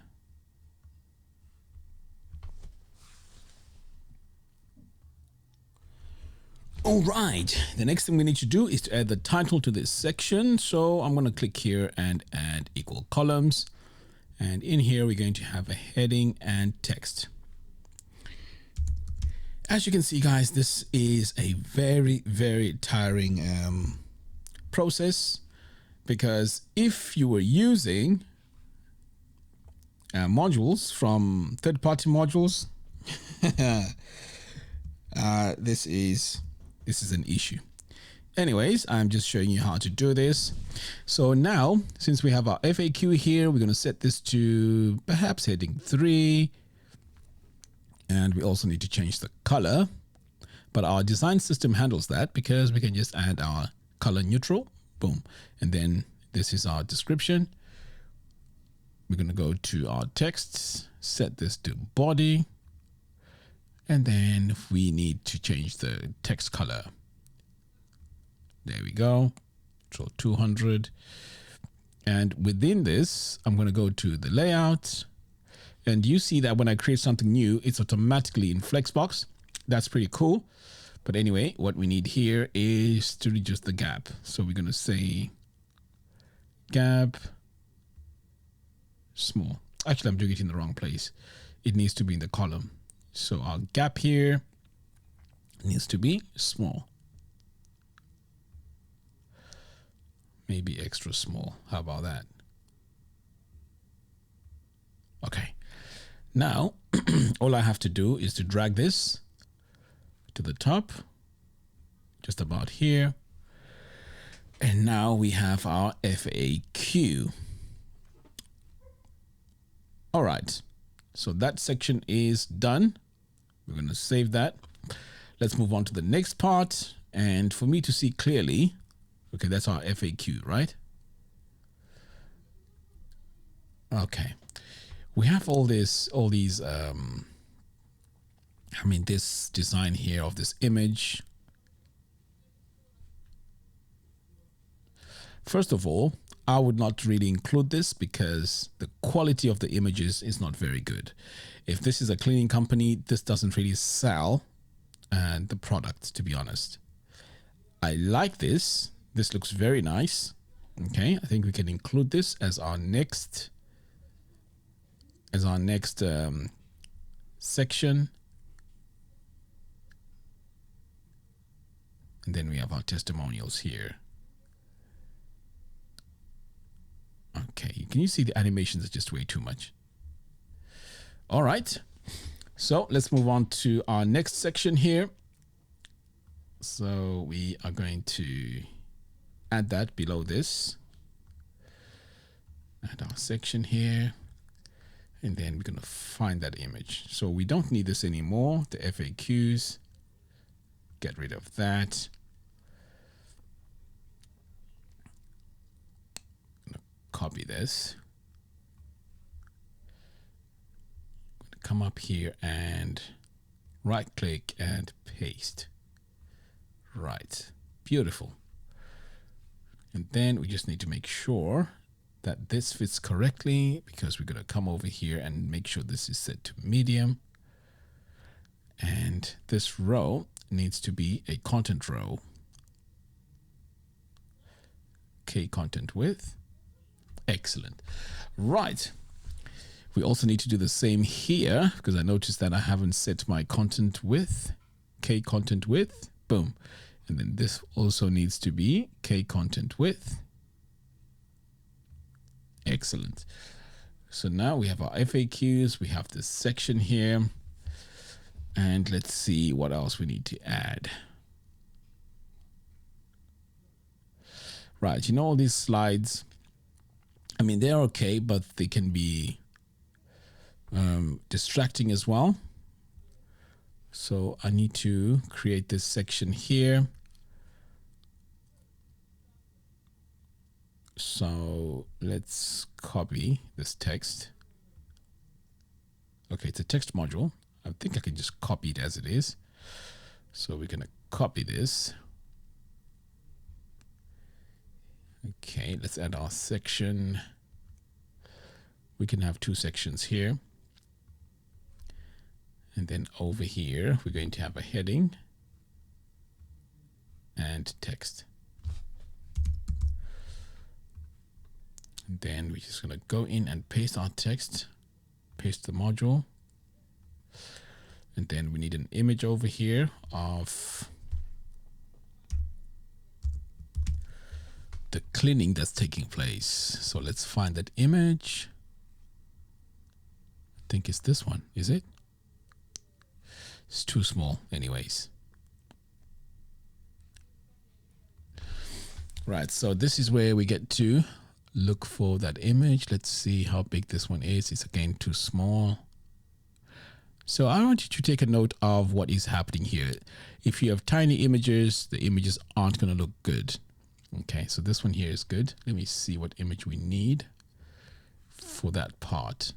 All right, the next thing we need to do is to add the title to this section. So I'm going to click here and add equal columns. And in here, we're going to have a heading and text. As you can see, guys, this is a very, very tiring process, because if you were using modules from third-party modules, this is an issue. Anyways, I'm just showing you how to do this. So now, since we have our FAQ here, we're going to set this to perhaps heading 3. And we also need to change the color. But our design system handles that, because we can just add our color neutral. Boom. And then this is our description. We're going to go to our text, set this to body. And then we need to change the text color. There we go. So 200. And within this, I'm going to go to the layout. And you see that when I create something new, it's automatically in Flexbox. That's pretty cool. But anyway, what we need here is to reduce the gap. So we're going to say gap small. Actually, I'm doing it in the wrong place. It needs to be in the column. So our gap here needs to be small. Maybe extra small. How about that? Okay. Now, all I have to do is to drag this to the top, just about here. And now we have our FAQ. All right. So that section is done. We're going to save that. Let's move on to the next part. And for me to see clearly, okay, that's our FAQ, right? Okay. We have this design here of this image. First of all, I would not really include this because the quality of the images is not very good. If this is a cleaning company, this doesn't really sell the product, to be honest. I like this. This looks very nice. Okay, I think we can include this as our next section. And then we have our testimonials here. Okay, can you see the animations are just way too much? All right, so let's move on to our next section here. So we are going to add that below this. Add our section here. And then we're going to find that image. So we don't need this anymore. The FAQs. Get rid of that. I'm going to copy this. I'm going to come up here and right click and paste. Right. Beautiful. And then we just need to make sure that this fits correctly, because we're going to come over here and make sure this is set to medium. And this row needs to be a content row. Okay, content width. Excellent. Right. We also need to do the same here, because I noticed that I haven't set my content width. Okay, content width. Boom. And then this also needs to be okay, content width. Excellent. So now we have our FAQs. We have this section here. And let's see what else we need to add. Right. You know, all these slides, I mean, they're okay, but they can be distracting as well. So I need to create this section here. So let's copy this text. Okay, it's a text module. I think I can just copy it as it is. So we're going to copy this. Okay, let's add our section. We can have 2 sections here. And then over here, we're going to have a heading and text. And then we're just going to go in and paste our text, paste the module. And then we need an image over here of the cleaning that's taking place. So let's find that image. I think it's this one, is it? It's too small anyways. Right, so this is where we get to look for that image. Let's see how big this one is. It's again too small. So I want you to take a note of what is happening here. If you have tiny images, the images aren't going to look good. Okay, so this one here is good. Let me see what image we need for that part.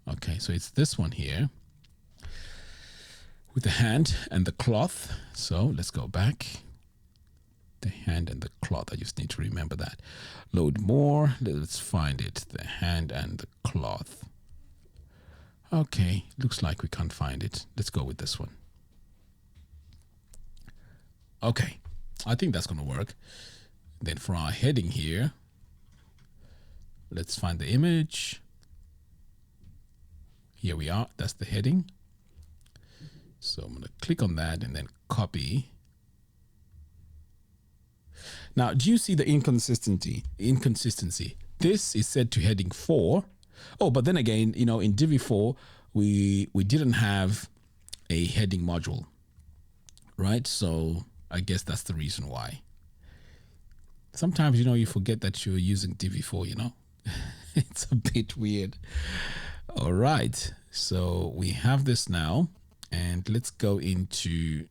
Okay, so it's this one here with the hand and the cloth. So let's go back. The hand and the cloth. I just need to remember that. Load more. Let's find it. The hand and the cloth. Okay, looks like we can't find it. Let's go with this one. Okay, I think that's going to work. Then for our heading here, let's find the image. Here we are. That's the heading. So I'm going to click on that and then copy. Now, do you see the inconsistency? This is set to heading 4. Oh, but then again, you know, in Divi 4, we didn't have a heading module, right? So I guess that's the reason why. Sometimes, you know, you forget that you're using Divi 4, you know. It's a bit weird. All right, so we have this now, and let's go into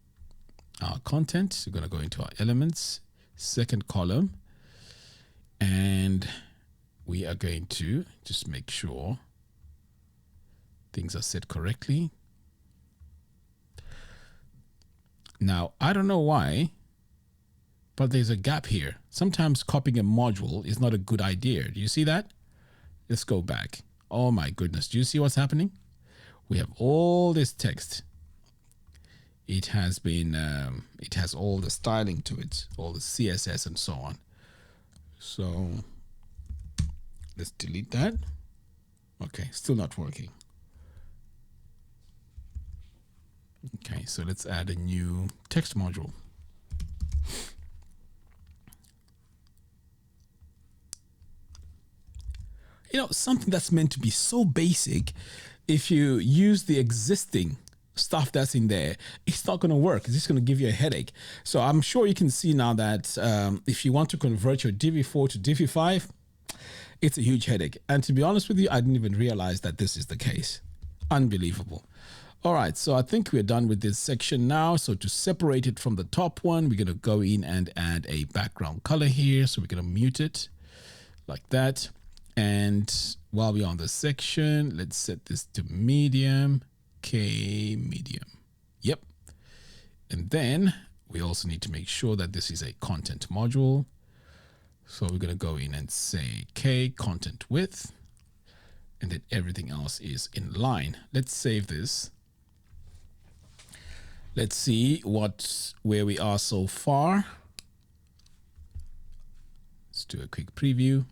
our content. We're going to go into our elements, second column, and we are going to just make sure things are set correctly. Now, I don't know why, but there's a gap here. Sometimes copying a module is not a good idea. Do you see that? Let's go back. Oh my goodness. Do you see what's happening? We have all this text. It has been, it has all the styling to it, all the CSS and so on. So let's delete that. Okay, still not working. Okay, so let's add a new text module. You know, something that's meant to be so basic, if you use the existing stuff that's in there, it's not going to work. It's just going to give you a headache. So I'm sure you can see now that if you want to convert your Divi 4 to Divi 5, it's a huge headache. And to be honest with you, I didn't even realize that this is the case. Unbelievable. All right, so I think we're done with this section now. So to separate it from the top one, we're going to go in and add a background color here. So we're going to mute it like that. And while we're on the section, let's set this to medium, K medium. Yep. And then we also need to make sure that this is a content module. So we're going to go in and say K content width, and then everything else is in line. Let's save this. Let's see where we are so far. Let's do a quick preview.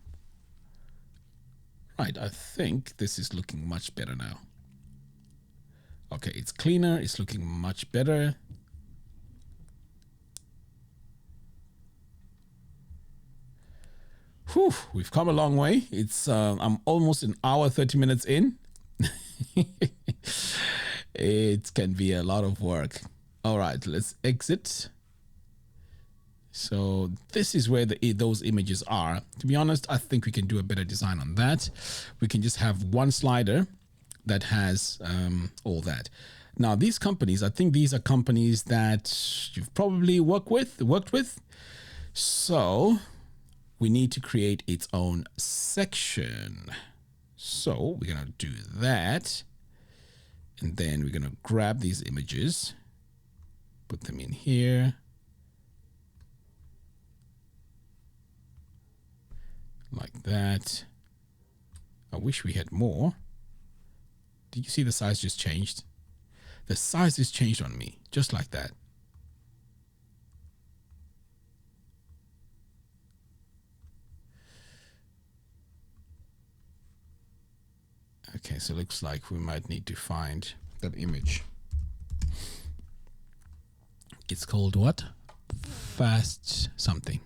Right, I think this is looking much better now. Okay, it's cleaner, it's looking much better. Whew, we've come a long way. It's I'm almost an hour, 30 minutes in. It can be a lot of work. All right, let's exit. So this is where those images are. To be honest, I think we can do a better design on that. We can just have one slider that has all that. Now, these companies, I think these are companies that you've probably worked with. So we need to create its own section. So we're going to do that. And then we're going to grab these images, put them in here. Like that. I wish we had more. Did you see the size just changed? The size is changed on me, just like that. Okay, so it looks like we might need to find that image. It's called what? Fast something.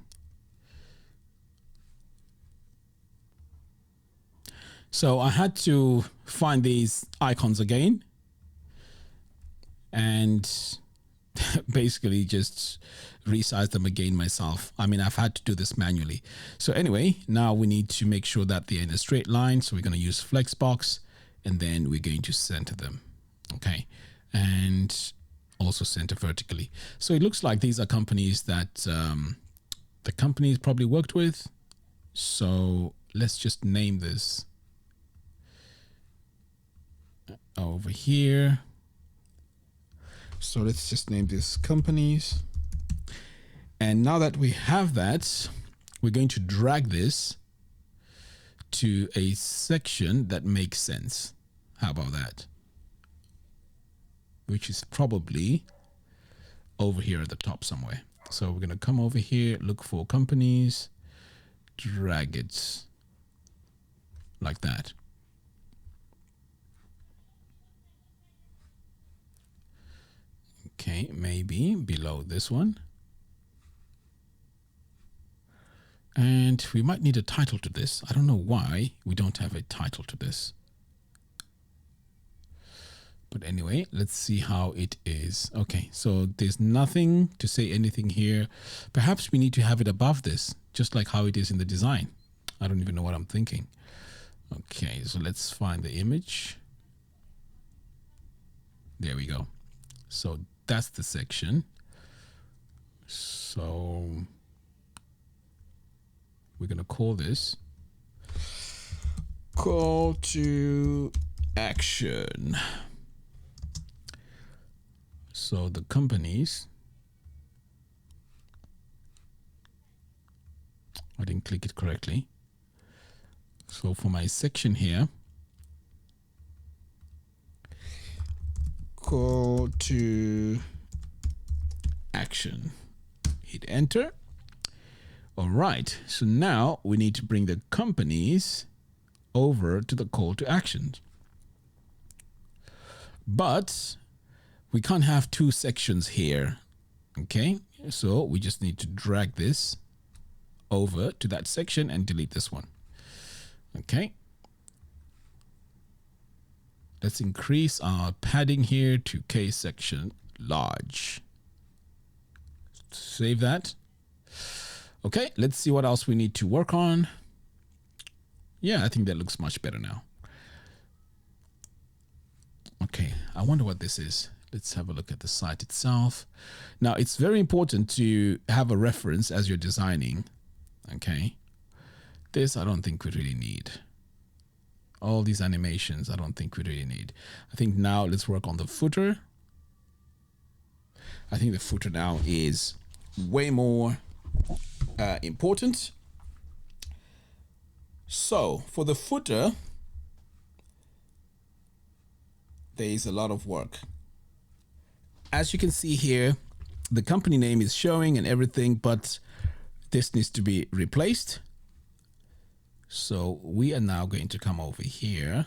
So I had to find these icons again and basically just resize them again myself. I mean, I've had to do this manually. So anyway, now we need to make sure that they're in a straight line. So we're going to use Flexbox and then we're going to center them. Okay. And also center vertically. So it looks like these are companies that the companies probably worked with. So let's just name this over here. So let's just name this companies. And now that we have that, we're going to drag this to a section that makes sense. How about that? Which is probably over here at the top somewhere. So we're going to come over here, look for companies, drag it like that. Okay, maybe below this one. And we might need a title to this. I don't know why we don't have a title to this. But anyway, let's see how it is. Okay, so there's nothing to say anything here. Perhaps we need to have it above this, just like how it is in the design. I don't even know what I'm thinking. Okay, so let's find the image. There we go. So that's the section. So we're going to call this call to action. So the companies, I didn't click it correctly. So for my section here, call to action, hit enter. All right, so now we need to bring the companies over to the call to action. But we can't have two sections here, okay? So we just need to drag this over to that section and delete this one, okay? Let's increase our padding here to K section large. Save that. Okay, let's see what else we need to work on. Yeah, I think that looks much better now. Okay, I wonder what this is. Let's have a look at the site itself. Now, it's very important to have a reference as you're designing. Okay, this I don't think we really need. All these animations I don't think we really need. I think now let's work on the footer. I think the footer now is way more important. So for the footer, there is a lot of work. As you can see here, the company name is showing and everything, but this needs to be replaced. So we are now going to come over here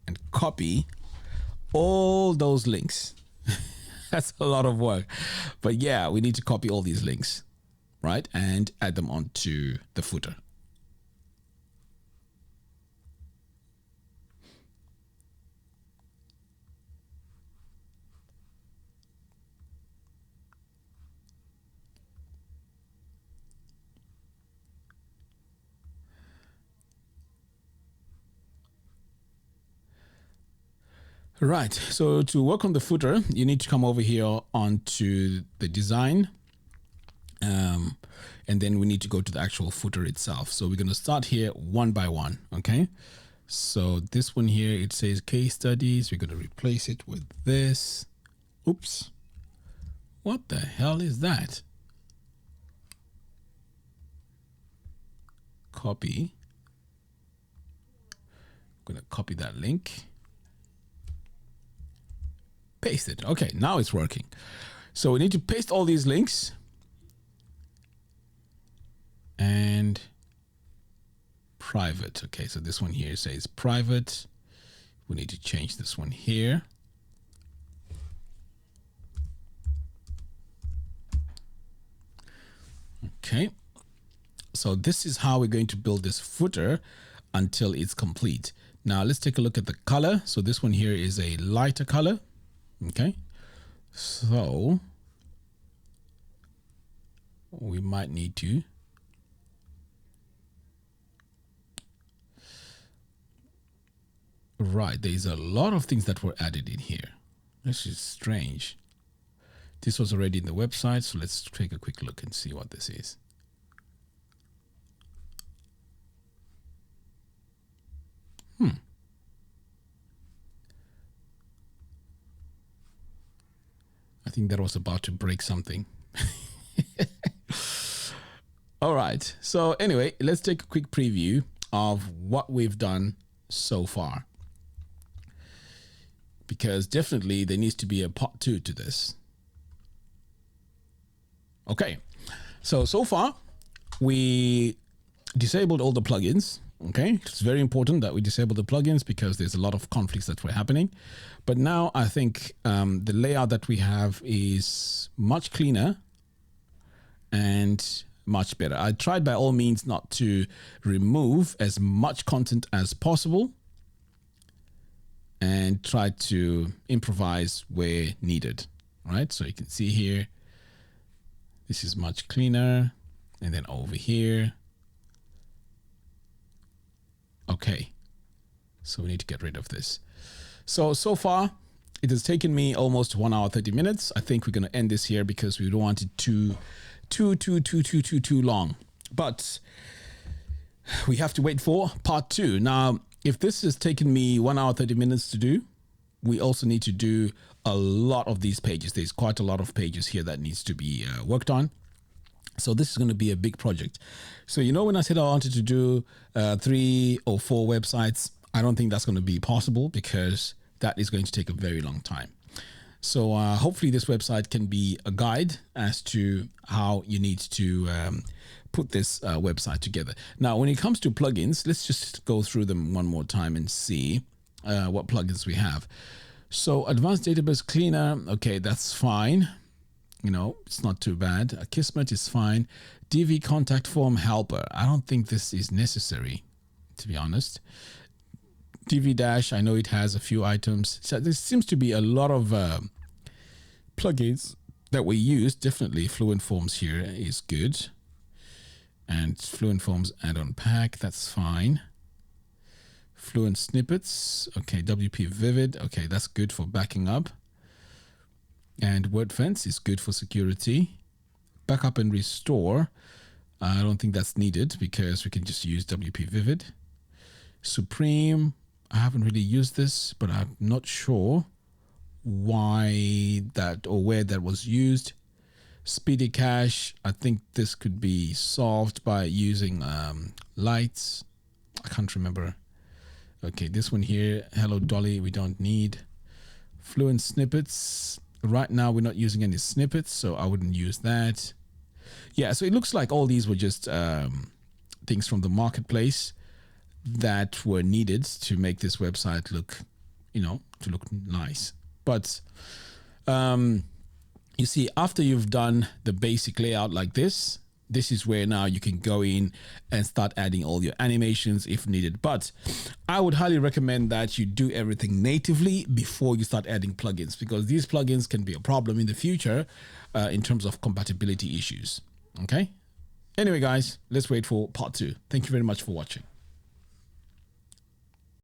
and copy all those links. That's a lot of work. But yeah, we need to copy all these links, right? And add them onto the footer. Right, so to work on the footer, you need to come over here onto the design. And then we need to go to the actual footer itself. So we're going to start here one by one, okay? So this one here, it says case studies. We're going to replace it with this. Oops. What the hell is that? Copy. I'm going to copy that link. Paste it. Okay, now it's working. So we need to paste all these links. And private. Okay, so this one here says private. We need to change this one here. Okay, so this is how we're going to build this footer until it's complete. Now let's take a look at the color. So this one here is a lighter color. Okay, so we might need to right, there's a lot of things that were added in here. This is strange. This was already in the website, so let's take a quick look and see what this is. I think that was about to break something. All right, so anyway, let's take a quick preview of what we've done so far. Because definitely there needs to be a part 2 to this. Okay, so far we disabled all the plugins. Okay, it's very important that we disable the plugins because there's a lot of conflicts that were happening. But now I think the layout that we have is much cleaner and much better. I tried by all means not to remove as much content as possible and try to improvise where needed. All right, so you can see here, this is much cleaner. And then over here. Okay, so we need to get rid of this. So far, it has taken me almost 1 hour, 30 minutes. I think we're going to end this here because we don't want it too long. But we have to wait for part 2. Now, if this has taken me 1 hour, 30 minutes to do, we also need to do a lot of these pages. There's quite a lot of pages here that needs to be worked on. So this is going to be a big project. So, you know, when I said I wanted to do 3 or 4 websites, I don't think that's going to be possible because that is going to take a very long time. So hopefully this website can be a guide as to how you need to put this website together. Now, when it comes to plugins, let's just go through them one more time and see what plugins we have. So Advanced Database Cleaner, okay, that's fine. You know, it's not too bad. Kismet is fine. Divi Contact Form Helper. I don't think this is necessary, to be honest. Divi Dash, I know it has a few items. So there seems to be a lot of plugins that we use. Definitely Fluent Forms here is good. And Fluent Forms add-on pack, that's fine. Fluent Snippets, okay, WP Vivid, okay, that's good for backing up. And WordFence is good for security. Backup and restore, I don't think that's needed because we can just use WP Vivid. Supreme, I haven't really used this, but I'm not sure why that or where that was used. Speedy Cache, I think this could be solved by using lights. I can't remember. Okay, this one here, Hello Dolly, we don't need. Fluent Snippets. Right now, we're not using any snippets, so I wouldn't use that. Yeah, so it looks like all these were just things from the marketplace that were needed to make this website look, you know, to look nice. But you see, after you've done the basic layout like this, this is where now you can go in and start adding all your animations if needed. But I would highly recommend that you do everything natively before you start adding plugins, because these plugins can be a problem in the future in terms of compatibility issues. Okay. Anyway, guys, let's wait for part 2. Thank you very much for watching.